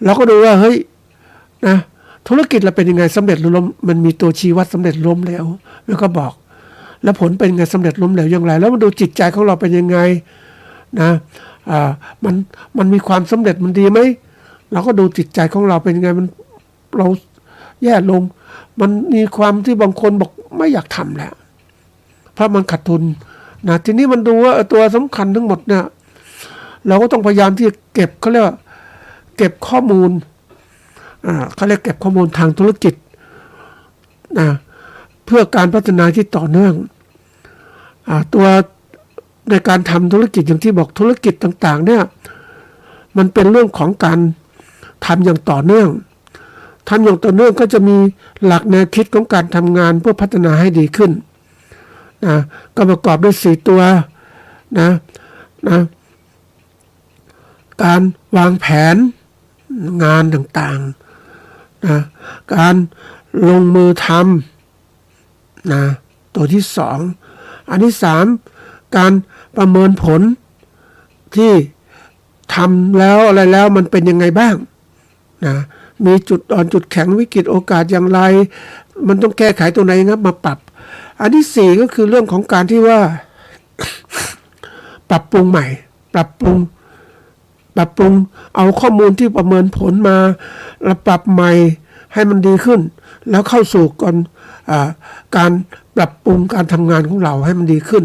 เราก็ดูว่าเฮ้ยนะธุรกิจเราเป็นยังไงสำเร็จหรือล้มมันมีตัวชี้วัดสำเร็จล้มเหลวแล้วก็บอกแล้วผลเป็นไงสำเร็จล้มเหลวอย่างไรแล้วมาดูจิตใจของเราเป็นยังไงนะมันมีความสำเร็จมันดีไหมเราก็ดูจิตใจของเราเป็นยังไงมันเราแย่ลงมันมีความที่บางคนบอกไม่อยากทำแล้วเพราะมันขาดทุนนะทีนี้มันดูว่าตัวสำคัญทั้งหมดเนี่ยเราก็ต้องพยายามที่เก็บเขาเรียกว่าเก็บข้อมูลเขาเรียกเก็บข้อมูลทางธุรกิจนะเพื่อการพัฒนาที่ต่อเนื่องตัวในการทำธุรกิจอย่างที่บอกธุรกิจต่างๆเนี่ยมันเป็นเรื่องของการทำอย่างต่อเนื่องทำอย่างต่อเนื่องก็จะมีหลักแนวคิดของการทำงานเพื่อพัฒนาให้ดีขึ้นนะก็ประกอบด้วย4ตัวนะการวางแผนงานต่างๆนะการลงมือทำนะตัวที่2อันที่3การประเมินผลที่ทำแล้วอะไรแล้วมันเป็นยังไงบ้างนะมีจุดอ่อนจุดแข็งวิกฤตโอกาสอย่างไรมันต้องแก้ไขตัวไหนครับมาปรับอันที่4ก็คือเรื่องของการที่ว่า ปรับปรุงใหม่ปรับปรุงเอาข้อมูลที่ประเมินผลมาแล้วปรับใหม่ให้มันดีขึ้นแล้วเข้าสู่การปรับปรุงการทำงานของเราให้มันดีขึ้น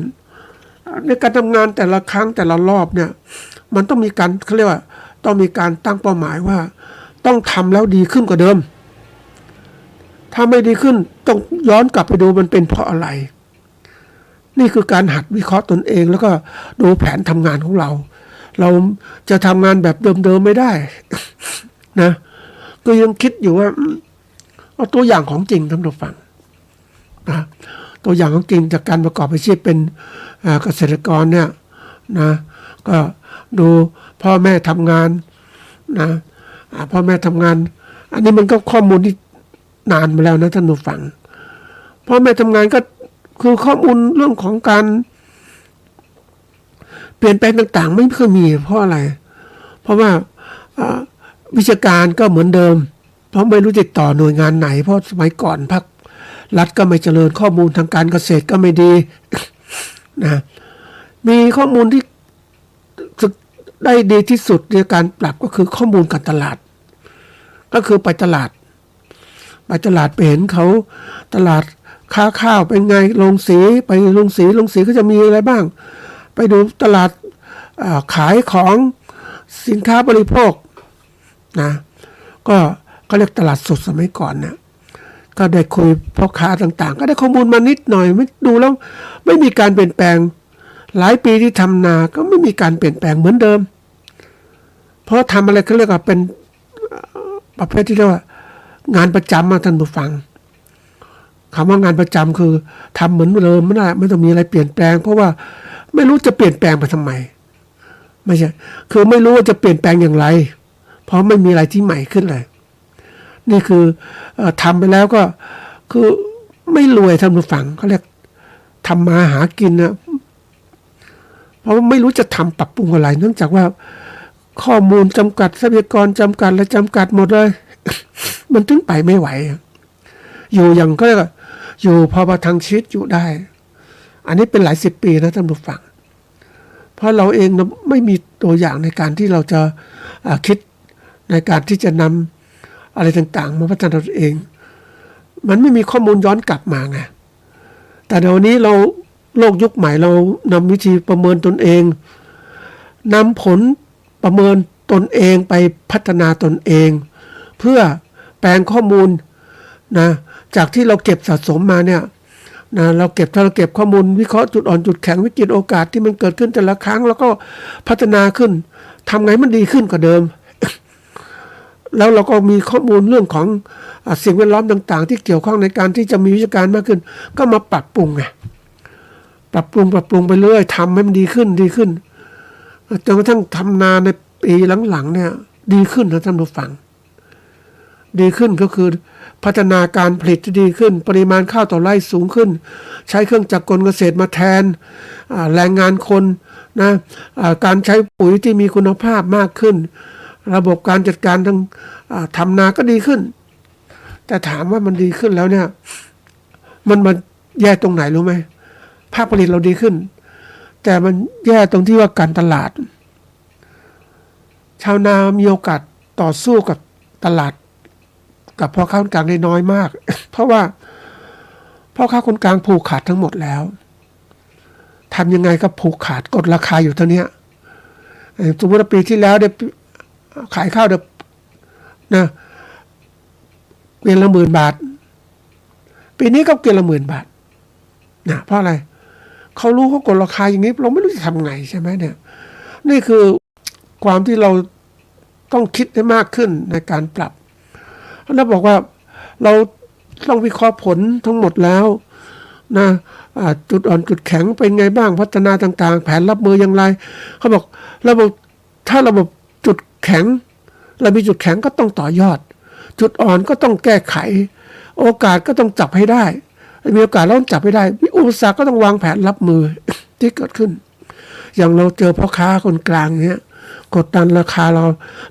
ในการทำงานแต่ละครั้งแต่ละรอบเนี่ยมันต้องมีการเขาเรียกว่าต้องมีการตั้งเป้าหมายว่าต้องทำแล้วดีขึ้นกว่าเดิมถ้าไม่ดีขึ้นต้องย้อนกลับไปดูมันเป็นเพราะอะไรนี่คือการหัดวิเคราะห์ตนเองแล้วก็ดูแผนทำงานของเราจะทำงานแบบเดิมๆไม่ได้ นะก็ยังคิดอยู่ว่าเอาตัวอย่างของจริงท่านผู้ฟังนะตัวอย่างของจริงจากการประกอบอาชีพเป็นเกษตรกรเนี่ยนะก็ดูพ่อแม่ทำงานนะพ่อแม่ทำงานอันนี้มันก็ข้อมูลที่นานมาแล้วนะท่านผู้ฟังพ่อแม่ทำงานก็คือข้อมูลเรื่องของการเปลี่ยนแปลงต่างๆไม่เคยมีเพราะอะไรเพราะว่าวิชาการก็เหมือนเดิมเพราะไม่รู้ติดต่อหน่วยงานไหนเพราะสมัยก่อนพรรครัฐก็ไม่เจริญข้อมูลทางการเกษตรก็ไม่ดี นะมีข้อมูลที่ ได้ดีที่สุดในการปรับก็คือข้อมูลการตลาดก็คือไปตลาดไปเห็นเขาตลาดค้าข้าวเป็นไงโรงสีไปโรงสีก็จะมีอะไรบ้างไปดูตลาดขายของสินค้าบริโภคนะก็เรียกตลาดสดสมัยก่อนนะก็ได้คุยพ่อค้าต่างๆก็ได้ข้อมูลมานิดหน่อยไม่ดูแล้วไม่มีการเปลี่ยนแปลงหลายปีที่ทำนาก็ไม่มีการเปลี่ยนแปลงเหมือนเดิมเพราะทำอะไรเขาเรียกว่าเป็นประเภทที่เรียกว่างานประจำมาท่านผู้ฟังคำว่างานประจำคือทำเหมือนเดิมไม่ต้องมีอะไรเปลี่ยนแปลงเพราะว่าไม่รู้จะเปลี่ยนแปลงไปทำไมไม่ใช่คือไม่รู้ว่าจะเปลี่ยนแปลงอย่างไรเพราะไม่มีอะไรที่ใหม่ขึ้นเลยนี่คือทำไปแล้วก็คือไม่รวยท่านผู้ฟังเขาเรียกทำมาหากินนะเพราะไม่รู้จะทำปรับปรุงอะไรเนื่องจากว่าข้อมูลจำกัดทรัพยากรจำกัดและจำกัดหมดเลย มันถึงไปไม่ไหวอยู่อย่างก็เรียกอยู่พอประทังชีวิตอยู่ได้ อันนี้เป็นหลายสิบปีนะท่านผู้ฟังเพราะเราเองไม่มีตัวอย่างในการที่เราจะคิดในการที่จะนำอะไรต่างๆมาพัฒนาตัวเองมันไม่มีข้อมูลย้อนกลับมาไงแต่เดี๋ยวนี้เราโลกยุคใหม่เรานำวิธีประเมินตนเองนำผลประเมินตนเองไปพัฒนาตนเองเพื่อแปลงข้อมูลนะจากที่เราเก็บสะสมมาเนี่ยนะถ้าเราเก็บข้อมูลวิเคราะห์จุดอ่อนจุดแข็งวิกฤตโอกาสที่มันเกิดขึ้นแต่ละครั้งแล้วก็พัฒนาขึ้นทำไงมันดีขึ้นกว่าเดิม แล้วเราก็มีข้อมูลเรื่องของสิ่งแวดล้อมต่างๆที่เกี่ยวข้องในการที่จะมีวิชาการมากขึ้นก็มาปรับปรุงไงปรับปรุงไปเรื่อยทำให้มันดีขึ้นจนกระทั่งทำนาในปีหลังๆเนี่ยดีขึ้นนะท่านผู้ฟังดีขึ้นก็คือพัฒนาการผลิตที่ดีขึ้นปริมาณข้าวต่อไร่สูงขึ้นใช้เครื่องจักรกลเกษตรมาแทนแรงงานคนนะการใช้ปุ๋ยที่มีคุณภาพมากขึ้นระบบการจัดการทางทำนาก็ดีขึ้นแต่ถามว่ามันดีขึ้นแล้วเนี่ยมันแย่ตรงไหนรู้ไหมภาคผลิตเราดีขึ้นแต่มันแย่ตรงที่ว่าการตลาดชาวนามีโอกาสต่อสู้กับตลาดกับพ่อค้าคนกลางได้น้อยมาก เพราะว่าพ่อค้าคนกลางผูกขาดทั้งหมดแล้วทำยังไงก็ผูกขาดกดราคาอยู่เท่านี้สมมติว่าปีที่แล้วได้ขายข้าวนะเกวียนละ10,000 บาทปีนี้ก็เกวียนละ10,000 บาทนะเพราะอะไรเขารู้เขากดราคาอย่างนี้เราไม่รู้จะทำไงใช่ไหมเนี่ยนี่คือความที่เราต้องคิดให้มากขึ้นในการปรับแล้วบอกว่าเราต้องวิเคราะห์ผลทั้งหมดแล้วนะจุดอ่อนจุดแข็งเป็นไงบ้างพัฒนาต่างๆแผนรับมืออย่างไรเขาบอกถ้าระบบจุดแข็งเรามีจุดแข็งก็ต้องต่อยอดจุดอ่อนก็ต้องแก้ไขโอกาสก็ต้องจับให้ได้มีโอกาสเราต้องจับให้ได้มีอุปสรรคก็ต้องวางแผนรับมือ ที่เกิดขึ้นอย่างเราเจอพ่อค้าคนกลางเนี้ยกดดันราคาเร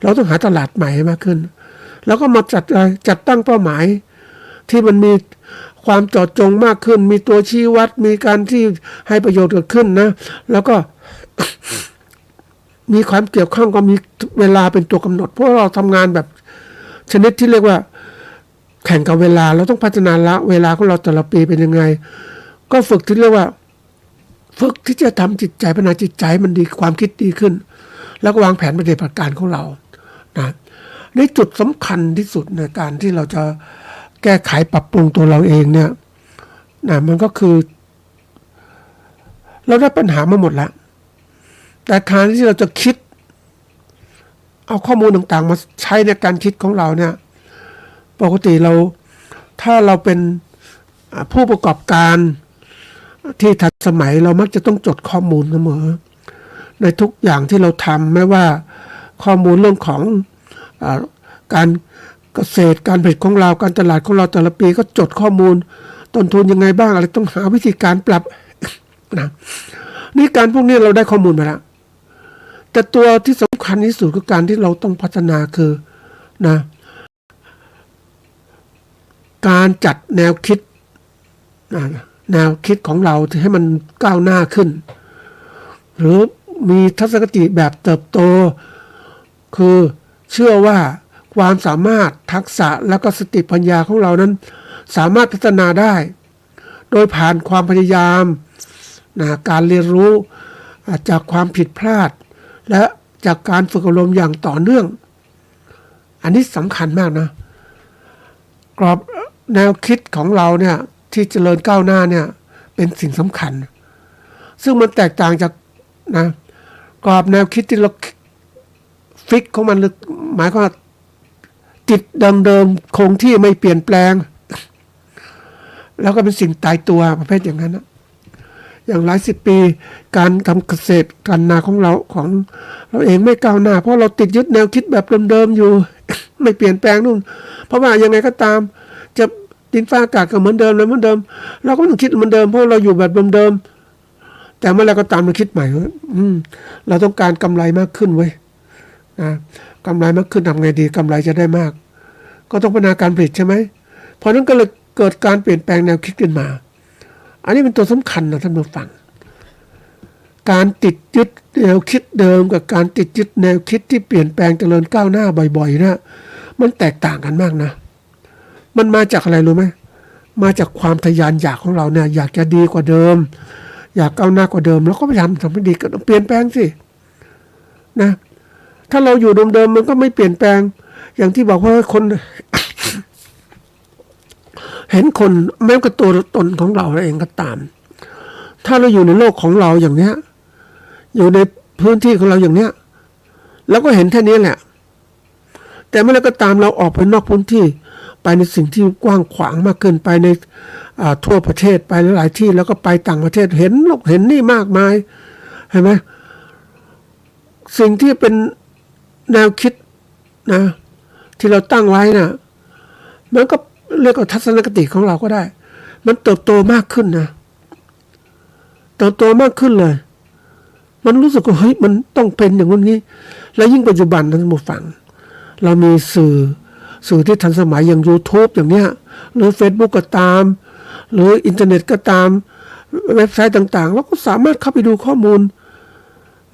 าต้องหาตลาดใหม่มากขึ้นแล้วก็มาจัดตั้งเป้าหมายที่มันมีความเจาะจงมากขึ้นมีตัวชี้วัดมีการที่ให้ประโยชน์เกิดขึ้นนะแล้วก็ มีความเกี่ยวข้องก็มีเวลาเป็นตัวกำหนดเพราะเราทำงานแบบชนิดที่เรียกว่าแข่งกับเวลาเราต้องพัฒนาละเวลาของเราแต่ละปีเป็นยังไงก็ฝึกที่เรียกว่าฝึกที่จะทำจิตใจพัฒนาจิตใจมันดีความคิดดีขึ้นแล้วก็วางแผนปฏิบัติการของเรานะในจุดสำคัญที่สุดในการที่เราจะแก้ไขปรับปรุงตัวเราเองเนี่ยนะมันก็คือเราได้ปัญหามาหมดแล้วแต่การที่เราจะคิดเอาข้อมูลต่างๆมาใช้ในการคิดของเราเนี่ยปกติถ้าเราเป็นผู้ประกอบการที่ทันสมัยเรามักจะต้องจดข้อมูลเสมอในทุกอย่างที่เราทำไม่ว่าข้อมูลเรื่องของการเกษตรการผลิตของเราการตลาดของเราแต่ละปีก็จดข้อมูลต้นทุนยังไงบ้างอะไรต้องหาวิธีการปรับ นะนี่การพวกนี้เราได้ข้อมูลมาแล้วแต่ตัวที่สำคัญที่สุดคือการที่เราต้องพัฒนาคือนะการจัดแนวคิดแนวคิดของเราให้มันก้าวหน้าขึ้นหรือ มีทัศนคติแบบเติบโตคือเชื่อว่าความสามารถทักษะและก็สติปัญญาของเรานั้นสามารถพัฒนาได้โดยผ่านความพยายามการเรียนรู้จากความผิดพลาดและจากการฝึกอบรมอย่างต่อเนื่องอันนี้สำคัญมากนะกรอบแนวคิดของเราเนี่ยที่เจริญก้าวหน้าเนี่ยเป็นสิ่งสำคัญซึ่งมันแตกต่างจากกรอบแนวคิดที่เราฟิกของมันหมายความว่าจิตเดิมๆคงที่ไม่เปลี่ยนแปลงแล้วก็เป็นสิ่งตายตัวประเภทอย่างนั้นนะอย่างหลายสิบปีการทำเกษตรการนาของเราเองไม่ก้าวหน้าเพราะเราติดยึดแนวคิดแบบเดิมๆอยู่ ไม่เปลี่ยนแปลงนู่นเพราะว่ายังไงก็ตามจะดินฟ้าอากาศก็เหมือนเดิมเลยเหมือนเดิมเราก็ต้องคิดเหมือนเดิมเพราะเราอยู่แบบเดิมๆแต่เมื่อไรก็ตามเราคิดใหม่ว่าเราต้องการกำไรมากขึ้นเว้ยกำไรมากขึ้นทำไงดีกำไรจะได้มากก็ต้องพัฒนาการผลิตใช่ไหมเพราะนั้นก็เลยเกิดการเปลี่ยนแปลงแนวคิดขึ้นมาอันนี้เป็นตัวสำคัญนะท่านผู้ฟังการติดยึดแนวคิดเดิมกับการติดยึดแนวคิดที่เปลี่ยนแปลงเจริญก้าวหน้าบ่อยๆนะมันแตกต่างกันมากนะมันมาจากอะไรรู้ไหมมาจากความทะยานอยากของเราเนี่ยอยากจะดีกว่าเดิมอยากก้าวหน้ากว่าเดิมแล้วก็พยายามทำให้ดีก็ต้องเปลี่ยนแปลงสินะถ้าเราอยู่เดิมๆมันก็ไม่เปลี่ยนแปลงอย่างที่บอกว่าคน เห็นคนแม้กระทั่งตัวตนของเราเองก็ตามถ้าเราอยู่ในโลกของเราอย่างเนี้ยอยู่ในพื้นที่ของเราอย่างเนี้ยเราก็เห็นแค่นี้แหละแต่เมื่อไรก็ตามเราออกไปนอกพื้นที่ไปในสิ่งที่กว้างขวางมากเกินไปในทั่วประเทศไปหลายที่แล้วก็ไปต่างประเทศเห็นโลกเห็นนี่มากมายเห็นไหมสิ่งที่เป็นแนวคิดนะที่เราตั้งไว้นะมันก็เรียกว่าทัศนคติของเราก็ได้มันเติบโตมากขึ้นนะเติบโตมากขึ้นเลยมันรู้สึกว่าเฮ้ยมันต้องเป็นอย่างนี้และยิ่งปัจจุบันท่านผู้ฟังเรามีสื่อที่ทันสมัยอย่าง YouTube อย่างเนี้ยหรือ Facebook ก็ตามหรืออินเทอร์เน็ตก็ตามเว็บไซต์ต่างๆเราก็สามารถเข้าไปดูข้อมูล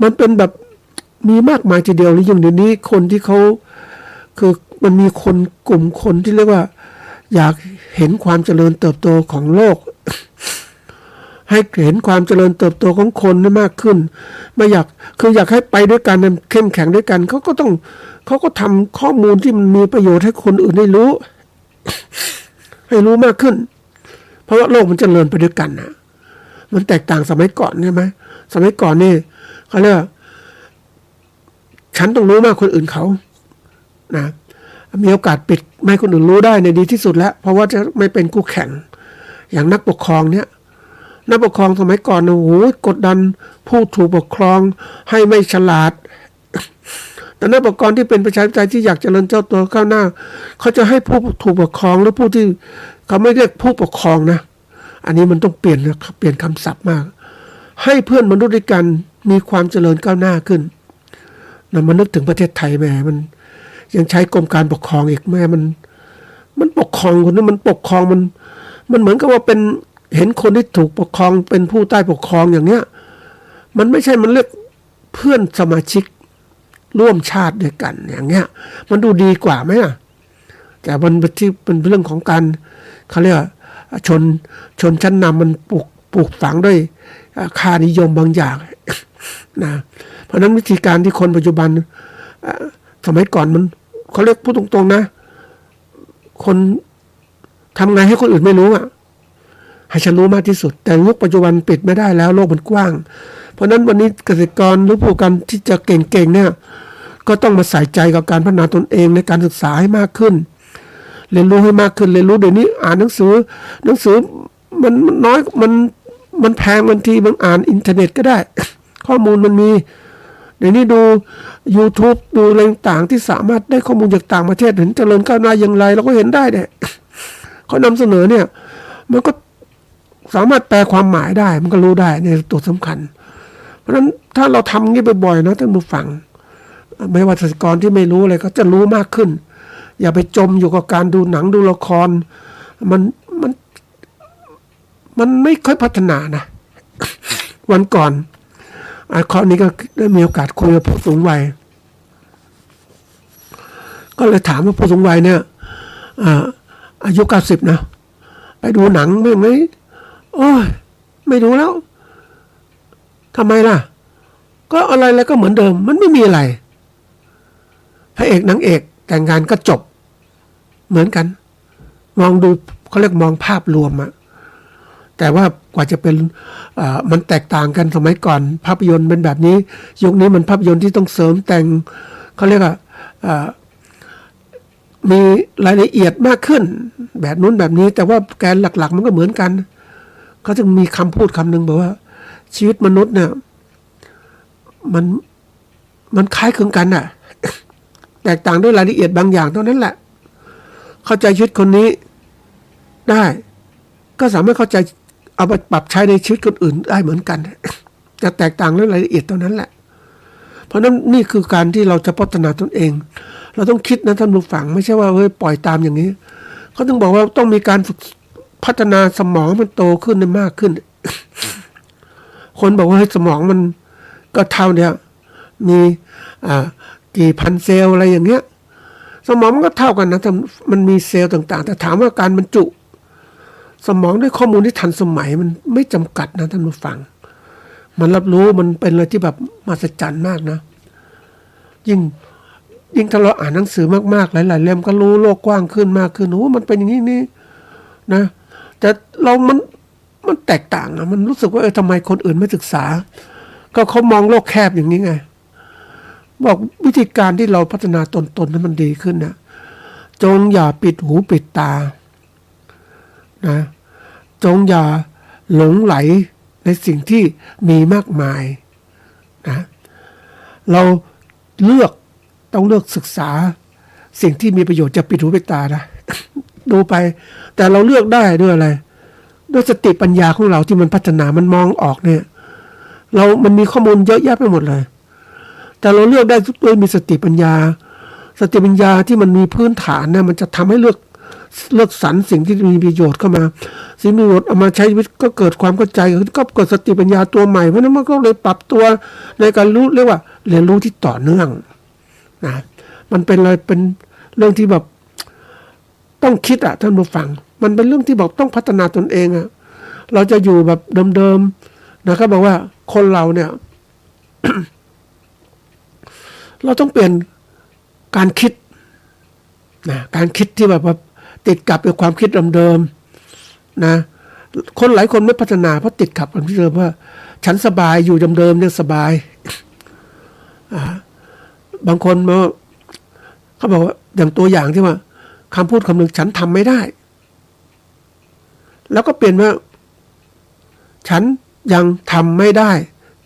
มันเป็นแบบมีมากมายทีเดียวเลยอย่างเดี๋ยวนี้คนที่เขาคือมันมีกลุ่มคนที่เรียกว่าอยากเห็นความเจริญเติบโตของโลก ให้เห็นความเจริญเติบโตของคนได้มากขึ้นไม่อยากให้ไปด้วยกันเข้มแข็งด้วยกันเขาก็ทำข้อมูลที่มันมีประโยชน์ให้คนอื่นได้รู้ ให้รู้มากขึ้นเพราะว่าโลกมันเจริญไปด้วยกันนะมันแตกต่างสมัยก่อนใช่ไหมสมัยก่อนนี่เขาเรียกฉันต้องรู้มากคนอื่นเขานะมีโอกาสปิดไม่ให้คนอื่นรู้ได้ในดีที่สุดแล้วเพราะว่าจะไม่เป็นคู่แข่งอย่างนักปกครองเนี่ยนักปกครองสมัยก่อนนะโอ้โหกดดันผู้ถูกปกครองให้ไม่ฉลาดแต่นักปกครองที่เป็นประชาธิปไตยที่อยากเจริญเจ้าตัวก้าวหน้าเขาจะให้ผู้ถูกปกครองหรือผู้ที่เขาไม่เรียกผู้ปกครองนะอันนี้มันต้องเปลี่ยนคำศัพท์มากให้เพื่อนมนุษย์ด้วยกันมีความเจริญก้าวหน้าขึ้นนะมันนึกถึงประเทศไทยแม่มันยังใช้กรมการปกครองอีกแม่มันปกครองคนนั้นมันปกครองมันเหมือนกับว่าเป็นเห็นคนที่ถูกปกครองเป็นผู้ใต้ปกครองอย่างเนี้ยมันไม่ใช่มันเรียกเพื่อนสมาชิกร่วมชาติด้วยกันอย่างเงี้ยมันดูดีกว่าไหมอ่ะแต่มันที่เป็นเรื่องของการเขาเรียกชนชั้นนำมันปลูกฝังด้วยค่านิยมบางอย่าง นะเพราะนั้นวิธีการที่คนปัจจุบันสมัยก่อนมันเขาเรียกพูดตรงๆนะคนทำไงให้คนอื่นไม่รู้อ่ะให้ฉันรู้มากที่สุดแต่ยุคปัจจุบันปิดไม่ได้แล้วโลกมันกว้างเพราะนั้นวันนี้เกษตรกรหรือผู้การที่จะเก่งๆเนี่ยก็ต้องมาใส่ใจกับการพัฒนาตนเองในการศึกษาให้มากขึ้นเรียนรู้ให้มากขึ้นเรียนรู้เดี๋ยวนี้อ่านหนังสือมันน้อยมันแพงบางทีมันอ่านอินเทอร์เน็ตก็ได้ ข้อมูลมันมีเดี๋ยวนี้ดู YouTube ดูอะไรต่างที่สามารถได้ข้อมูลจากต่างประเทศเห็นเจริญก้าวหน้าอย่างไรเราก็เห็นได้เนี่ย เขานำเสนอเนี่ยมันก็สามารถแปลความหมายได้มันก็รู้ได้ในตัวสำคัญเพราะฉะนั้นถ้าเราทำอย่างนี้บ่อยๆนะท่านผู้ฟังไม่ว่าเกษตรกรที่ไม่รู้อะไรก็จะรู้มากขึ้นอย่าไปจมอยู่กับการดูหนังดูละครมันไม่ค่อยพัฒนานะ วันก่อน ข้อนี้ก็ได้มีโอกาสคุยกับผู้สูงวัยก็เลยถามว่าผู้สูงวัยเนี่ยอายุ90นะไปดูหนังไหมโอ้ยไม่ดูแล้วทำไมล่ะก็อะไรแล้วก็เหมือนเดิมมันไม่มีอะไรพระเอกนางเอกแต่งงานก็จบเหมือนกันมองดูเขาเรียกมองภาพรวมอะแต่ว่ากว่าจะเป็นมันแตกต่างกันสมัยก่อนภาพยนตร์เป็นแบบนี้ยุคนี้มันภาพยนตร์ที่ต้องเสริมแต่งเขาเรียกว่ามีรายละเอียดมากขึ้นแบบนู้นแบบนี้แต่ว่าแกนหลักๆมันก็เหมือนกันเขาจึงมีคำพูดคำหนึ่งบอกว่าชีวิตมนุษย์เนี่ยมันคล้ายคลึงกันน่ะ แตกต่างด้วยรายละเอียดบางอย่างเท่านั้นแหละเข้าใจชีวิตคนนี้ได้ก็สามารถเข้าใจเอาไปปรับใช้ในชีวิตคนอื่นได้เหมือนกัน จะแตกต่างด้วยรายละเอียดเท่านั้นแหละเพราะนั้นนี่คือการที่เราจะพัฒนาตนเองเราต้องคิดนะท่านผู้ฟังไม่ใช่ว่าเฮ้ยปล่อยตามอย่างนี้เขาต้องบอกว่าต้องมีการฝึกพัฒนาสมองมันโตขึ้นได้มากขึ้น คนบอกว่าเฮ้ยสมองมันก็เท่าเนี่ยมีกี่พันเซลล์อะไรอย่างเงี้ยสมองมันก็เท่ากันนะมันมีเซลล์ต่างๆแต่ถามว่าการบรรจุสมองด้วยข้อมูลที่ทันสมัยมันไม่จำกัดนะท่านผู้ฟังมันรับรู้มันเป็นอะไรที่แบบมหัศจรรย์มากนะยิ่งถ้าเราอ่านหนังสือมากๆหลายๆเล่มก็รู้โลกกว้างขึ้นมากขึ้นโอ้มันเป็นอย่างนี้นี่นะแต่มันแตกต่างนะมันรู้สึกว่าทำไมคนอื่นไม่ศึกษาก็เขามองโลกแคบอย่างนี้ไงบอกวิธีการที่เราพัฒนาตนให้มันดีขึ้นนะจงอย่าปิดหูปิดตานะจงอย่าหลงไหลในสิ่งที่มีมากมายนะเราต้องเลือกศึกษาสิ่งที่มีประโยชน์จะปิดหูปิดตานะ ดูไปแต่เราเลือกได้ด้วยอะไรด้วยสติปัญญาของเราที่มันพัฒนามันมองออกเนี่ยมันมีข้อมูลเยอะแยะไปหมดเลยแต่เราเลือกได้ด้วยมีสติปัญญาที่มันมีพื้นฐานนะมันจะทำให้เลือกสรรสิ่งที่มีประโยชน์เข้ามาสิ่งมีประโยชน์เอามาใช้ชีวิตก็เกิดความเข้าใจก็เกิดสติปัญญาตัวใหม่เพราะนั้นมันก็เลยปรับตัวในการรู้เรียกว่าเรียนรู้ที่ต่อเนื่องนะมันเป็นอะไรเป็นเรื่องที่แบบต้องคิดท่านผู้ฟังมันเป็นเรื่องที่บอกต้องพัฒนาตนเองเราจะอยู่แบบเดิมๆนะครับบอกว่าคนเราเนี่ย เราต้องเปลี่ยนการคิดนะการคิดที่แบบว่าติดกับกับความคิดเดิมๆนะคนหลายคนไม่พัฒนาเพราะติดกับความคิดเดิมว่าฉันสบายอยู่เดิมๆเนี่ยสบายบางคนมาเขาบอกว่าอย่างตัวอย่างที่ว่าคำพูดคำหนึ่งฉันทำไม่ได้แล้วก็เปลี่ยนว่าฉันยังทำไม่ได้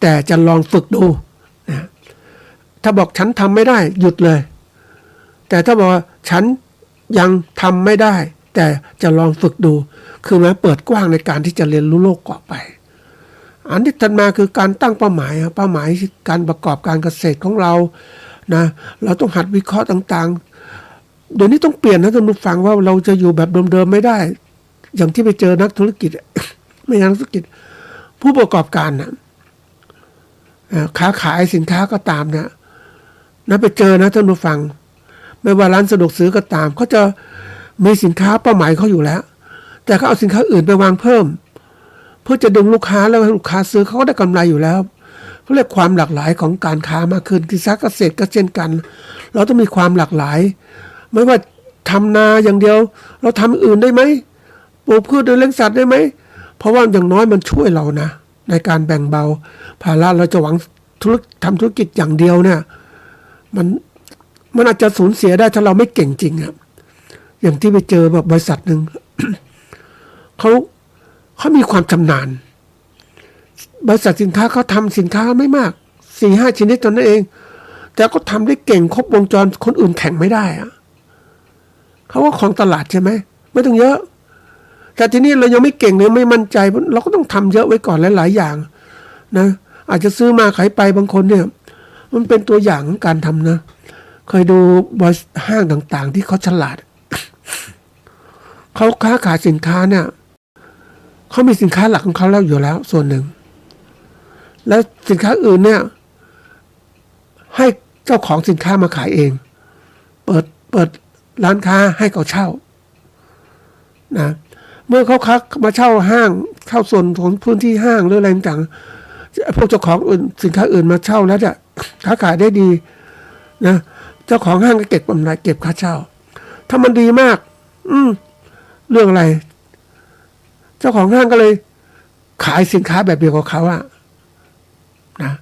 แต่จะลองฝึกดูนะถ้าบอกฉันทำไม่ได้หยุดเลยแต่ถ้าบอกว่าฉันยังทำไม่ได้แต่จะลองฝึกดูคือมาเปิดกว้างในการที่จะเรียนรู้โลกต่อไปอันที่ถัดมาคือการตั้งเป้าหมายการประกอบการเกษตรของเรานะเราต้องหัดวิเคราะห์ต่างๆเดี๋ยวนี้ต้องเปลี่ยนนะท่านผู้ฟังว่าเราจะอยู่แบบเดิมๆไม่ได้อย่างที่ไปเจอนักธุรกิจ ไม่ใช่นักธุรกิจผู้ประกอบการนะค้าขายสินค้าก็ตามนะไปเจอนะท่านผู้ฟังไม่ว่าร้านสะดวกซื้อก็ตามเขาจะมีสินค้าเป้าหมายเขาอยู่แล้วแต่เขาเอาสินค้าอื่นไปวางเพิ่มเพื่อจะดึงลูกค้าแล้วให้ลูกค้าซื้อเขาก็ได้กำไรอยู่แล้วเขาเรียกความหลากหลายของการค้ามากขึ้นที่สาเกษตรก็เช่นกันเราต้องมีความหลากหลายไม่ว่าทำนาอย่างเดียวเราทำอื่นได้ไหมปลูกพืชโดยเลี้ยงสัตว์ได้ไหมเพราะว่าอย่างน้อยมันช่วยเรานะในการแบ่งเบาภาระเราจะหวังทำธุรกิจอย่างเดียวเนี่ยมันอาจจะสูญเสียได้ถ้าเราไม่เก่งจริงอย่างที่ไปเจอแบบบริษัทหนึ่ง เขามีความชำนาญบริษัทสินค้าเขาทำสินค้าไม่มาก 4-5 ชนิดตอนนั้นเองแต่ก็ทำได้เก่งครบวงจรคนอื่นแข่งไม่ได้เขาว่าของตลาดใช่ไหมไม่ต้องเยอะแต่ทีนี้เรายังไม่เก่งเลยไม่มั่นใจเราก็ต้องทำเยอะไว้ก่อนหลายๆอย่างนะอาจจะซื้อมาขายไปบางคนเนี่ยมันเป็นตัวอย่างของการทำนะเคยดูบริษัทห้างต่างๆที่เขาฉลาด เขาค้าขายสินค้าเนี่ยเขามีสินค้าหลักของเขาแล้วอยู่แล้วส่วนหนึ่ง แล้วสินค้าอื่นเนี่ยให้เจ้าของสินค้ามาขายเองเปิดร้านค้าให้เขาเช่านะเมื่อเขามาเช่าห้างเช่าส่วนของพื้นที่ห้างหรืออะไรต่างๆพวกเจ้าของอื่นสินค้าอื่นมาเช่าแล้วจะค้าขายได้ดีนะเจ้าของห้างก็เก็บกำไรเก็บค่าเช่าถ้ามันดีมากเรื่องอะไร เจ้าของห้างก็เลยขายสินค้าแบบเดียวกับเขาอะนะ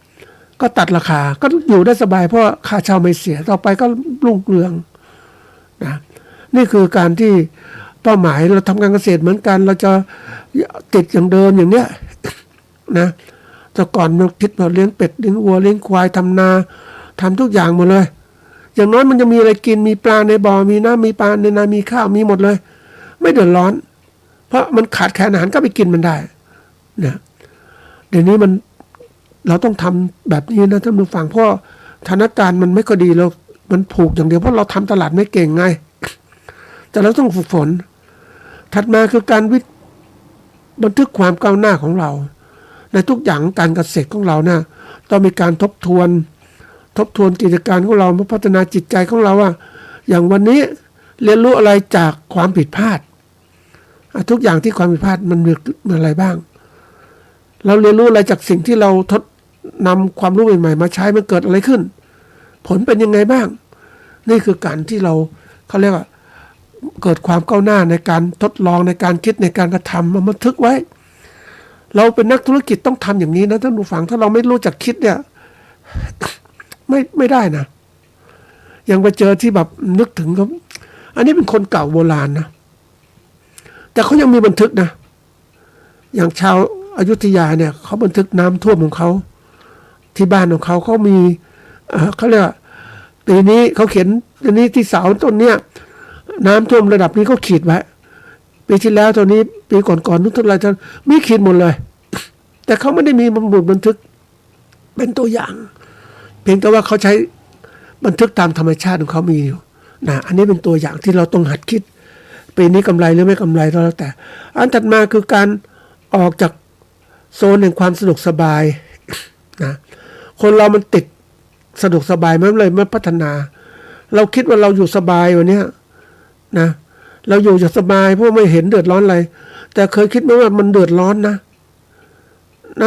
ก็ตัดราคาก็อยู่ได้สบายเพราะค่าเช่าไม่เสียต่อไปก็รุ่งเรืองนะนี่คือการที่เป้าหมายเราทำการเกษตรเหมือนกันเราจะติดอย่างเดิมอย่างเนี้ยนะแต่ก่อนเราคิดว่าเลี้ยงเป็ดเลี้ยงวัวเลี้ยงควายทำนาทำทุกอย่างหมดเลยอย่างน้อยมันจะมีอะไรกินมีปลาในบ่อมีน้ำมีปลาในนามีข้าวมีหมดเลยไม่เดือดร้อนเพราะมันขาดแคลนอาหารก็ไปกินมันได้เนี่ยเดี๋ยวนี้เราต้องทำแบบนี้นะท่านผู้ฟังเพราะสถานการณ์มันไม่ก็ดีเรามันผูกอย่างเดียวเพราะเราทำตลาดไม่เก่งไงแต่เราต้องฝึกฝนถัดมาคือการบันทึกความก้าวหน้าของเราในทุกอย่างการเกษตรของเรานะต้องมีการทบทวนกิจการของเราเพื่อพัฒนาจิตใจของเราว่าอย่างวันนี้เรียนรู้อะไรจากความผิดพลาดทุกอย่างที่ความผิดพลาดมันมีอะไรบ้างเราเรียนรู้อะไรจากสิ่งที่เรานำความรู้ใหม่ๆมาใช้มันเกิดอะไรขึ้นผลเป็นยังไงบ้างนี่คือการที่เขาเรียกว่าเกิดความก้าวหน้าในการทดลองในการคิดในการกระทำมาบันทึกไว้เราเป็นนักธุรกิจต้องทำอย่างนี้นะท่านผู้ฟังถ้าเราไม่รู้จักคิดเนี่ยไม่ได้นะยังไปเจอที่แบบนึกถึงเขาอันนี้เป็นคนเก่าโบราณนะแต่เขายังมีบันทึกนะอย่างชาวอยุธยาเนี่ยเขาบันทึกน้ำท่วมของเขาที่บ้านของเขามีเขาเรียกว่าปีนี้เขาเขียนอันนี้ที่เสาต้นเนี้ยน้ำท่วมระดับนี้เขาขีดไว้ปีที่แล้วตัวนี้ปีก่อนๆนู้นทุกอะไรจะมีขีดหมดเลยแต่เขาไม่ได้มีบันทึกเป็นตัวอย่างเพียงแต่ว่าเขาใช้บันทึกตามธรรมชาติของเขามีอยู่นะอันนี้เป็นตัวอย่างที่เราต้องหัดคิดปีนี้กำไรหรือไม่กำไรก็แล้วแต่อันถัดมาคือการออกจากโซนแห่งความสะดวกสบายนะคนเรามันติดสะดวกสบายไม่เลยไม่พัฒนาเราคิดว่าเราอยู่สบายวันนี้นะเราอยู่อย่างสบายเพราะไม่เห็นเดือดร้อนอะไรแต่เคยคิดไหมว่ามันเดือดร้อนนะ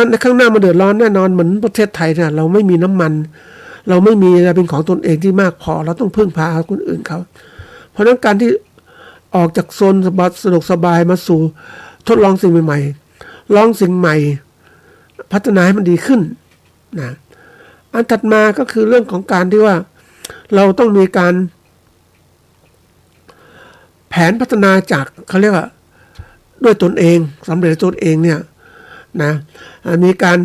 ในข้างหน้ามันเดือดร้อนแน่นอนเหมือนประเทศไทยเนี่ยเราไม่มีน้ำมันเราไม่มีอะไรเป็นของตนเองที่มากพอเราต้องพึ่งพาคนอื่นเขาเพราะฉะนั้นการที่ออกจากโซนสะดวกสบายมาสู่ทดลองสิ่งใหม่ๆลองสิ่งใหม่พัฒนาให้มันดีขึ้นนะอันถัดมาก็คือเรื่องของการที่ว่าเราต้องมีการแผนพัฒนาจากเขาเรียกว่าด้วยตนเองสำเร็จตนเองเนี่ยนะมีการ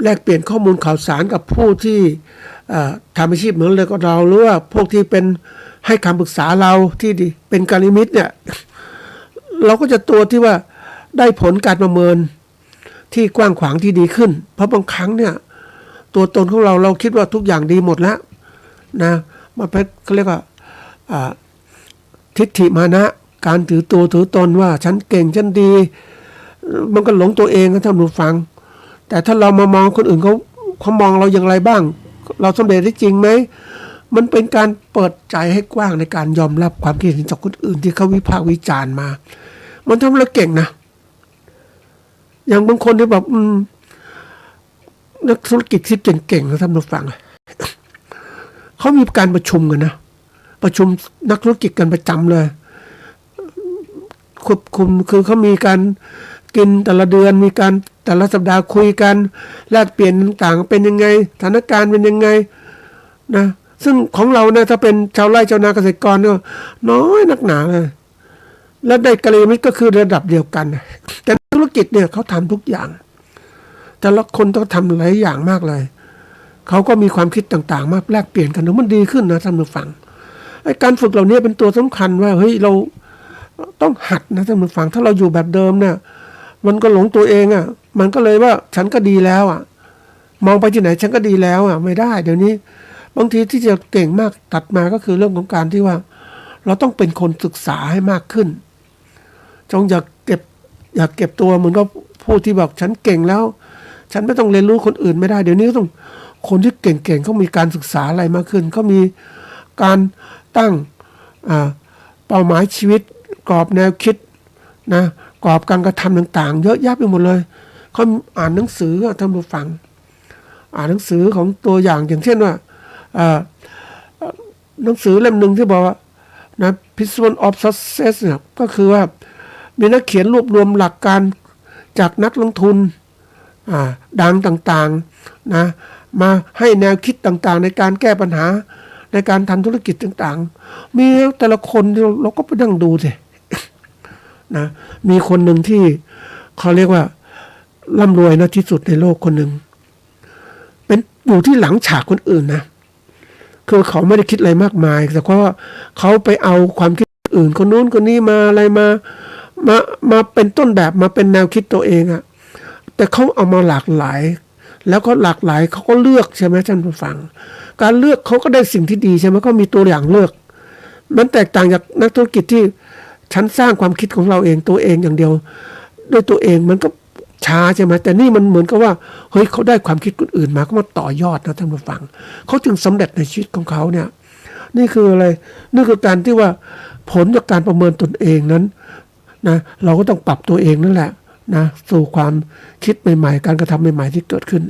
แลกเปลี่ยนข้อมูลข่าวสารกับผู้ที่ทำอาชีพเหมือนเลยก็เราหรือว่าพวกที่เป็นให้คำปรึกษาเราที่ดีเป็นกัลยาณมิตรเนี่ยเราก็จะตัวที่ว่าได้ผลการประเมินที่กว้างขวางที่ดีขึ้นเพราะบางครั้งเนี่ยตัวตนของเราคิดว่าทุกอย่างดีหมดแล้วนะมาเป็นเขาเรียกว่าทิฏฐิมานะการถือตัวถือตนว่าฉันเก่งฉันดีมันก็หลงตัวเองนะท่านผู้ฟังแต่ถ้าเรามามองคนอื่นเขามองเราอย่างไรบ้างเราสำเร็จได้จริงไหมมันเป็นการเปิดใจให้กว้างในการยอมรับความคิดเห็นจากคนอื่นที่เขาวิพากษ์วิจารณ์มามันทำให้เราเก่งนะอย่างบางคนที่แบบนักธุรกิจที่เก่งๆนะท่านผู้ฟังเขามีการประชุมกันนะประชุมนักธุรกิจกันประจำเลยควบคุมคือเขามีการกินแต่ละเดือนมีการแต่ละสัปดาห์คุยกันแลกเปลี่ยนต่างๆเป็นยังไงสถานการณ์เป็นยังไงนะซึ่งของเราเนี่ยถ้าเป็นชาวไร่ชาวนาเกษตรกรเนี่ยน้อยนักหนาเลยและได้กัลยาณมิตรก็คือระดับเดียวกันแต่ธุรกิจเนี่ยเขาทำทุกอย่างแต่ละคนต้องทำหลายอย่างมากเลยเขาก็มีความคิดต่างๆมาแลกเปลี่ยนกันมันดีขึ้นนะท่านผู้ฟังไอ้การฝึกเหล่านี้เป็นตัวสำคัญว่าเฮ้ยเราต้องหัดนะท่านผู้ฟังถ้าเราอยู่แบบเดิมเนี่ยมันก็หลงตัวเองอ่ะมันก็เลยว่าฉันก็ดีแล้วอ่ะมองไปที่ไหนฉันก็ดีแล้วอ่ะไม่ได้เดี๋ยวนี้บางทีที่จะเก่งมากตัดมาก็คือเรื่องของการที่ว่าเราต้องเป็นคนศึกษาให้มากขึ้นจงอย่าเก็บตัวเหมือนกับผู้ที่บอกฉันเก่งแล้ว ฉันไม่ต้องเรียนรู้คนอื่นไม่ได้เดี๋ยวนี้ก็ต้องคนที่เก่งๆเขามีการศึกษาอะไรมากขึ้นเขามีการตั้งเป้าหมายชีวิตกรอบแนวคิดนะกรอบการกระทำต่างๆเยอะแยะไปหมดเลยเขาอ่านหนังสือท่านผู้ฟังอ่านหนังสือของตัวอย่างเช่นว่าหนังสือเล่มหนึ่งที่บอกว่านะ Principle of Success เนี่ยก็คือว่ามีนักเขียนรวบรวมหลักการจากนักลงทุนดังต่างๆนะมาให้แนวคิดต่างๆในการแก้ปัญหาในการทำธุรกิจต่างๆมีแต่ละคนเราก็ไปนั่งดูสินะมีคนหนึ่งที่เขาเรียกว่าร่ำรวยนะที่สุดในโลกคนหนึ่งเป็นอยู่ที่หลังฉากคนอื่นนะคือเขาไม่ได้คิดอะไรมากมายแต่ว่าเขาไปเอาความคิดอื่นคนนู้นคนนี้มาอะไรมาเป็นต้นแบบมาเป็นแนวคิดตัวเองอะแต่เขาเอามาหลากหลายแล้วก็หลากหลายเขาก็เลือกใช่ไหมท่านผู้ฟังการเลือกเขาก็ได้สิ่งที่ดีใช่ไหมก็มีตัวอย่างเลือกมันแตกต่างจากนักธุรกิจที่ฉันสร้างความคิดของเราเองตัวเองอย่างเดียวด้วยตัวเองมันก็ช้าใช่ไหมแต่นี่มันเหมือนกับว่าเฮ้ยเขาได้ความคิดคนอื่นมาก็มาต่อยอดนะท่านผู้ฟังเขาจึงสำเร็จในชีวิตของเขาเนี่ยนี่คืออะไรนี่คือการที่ว่าผลจากการประเมินตนเองนั้นนะเราก็ต้องปรับตัวเองนั่นแหละนะสู่ความคิดใหม่ๆการกระทำใหม่ๆที่เกิดขึ้น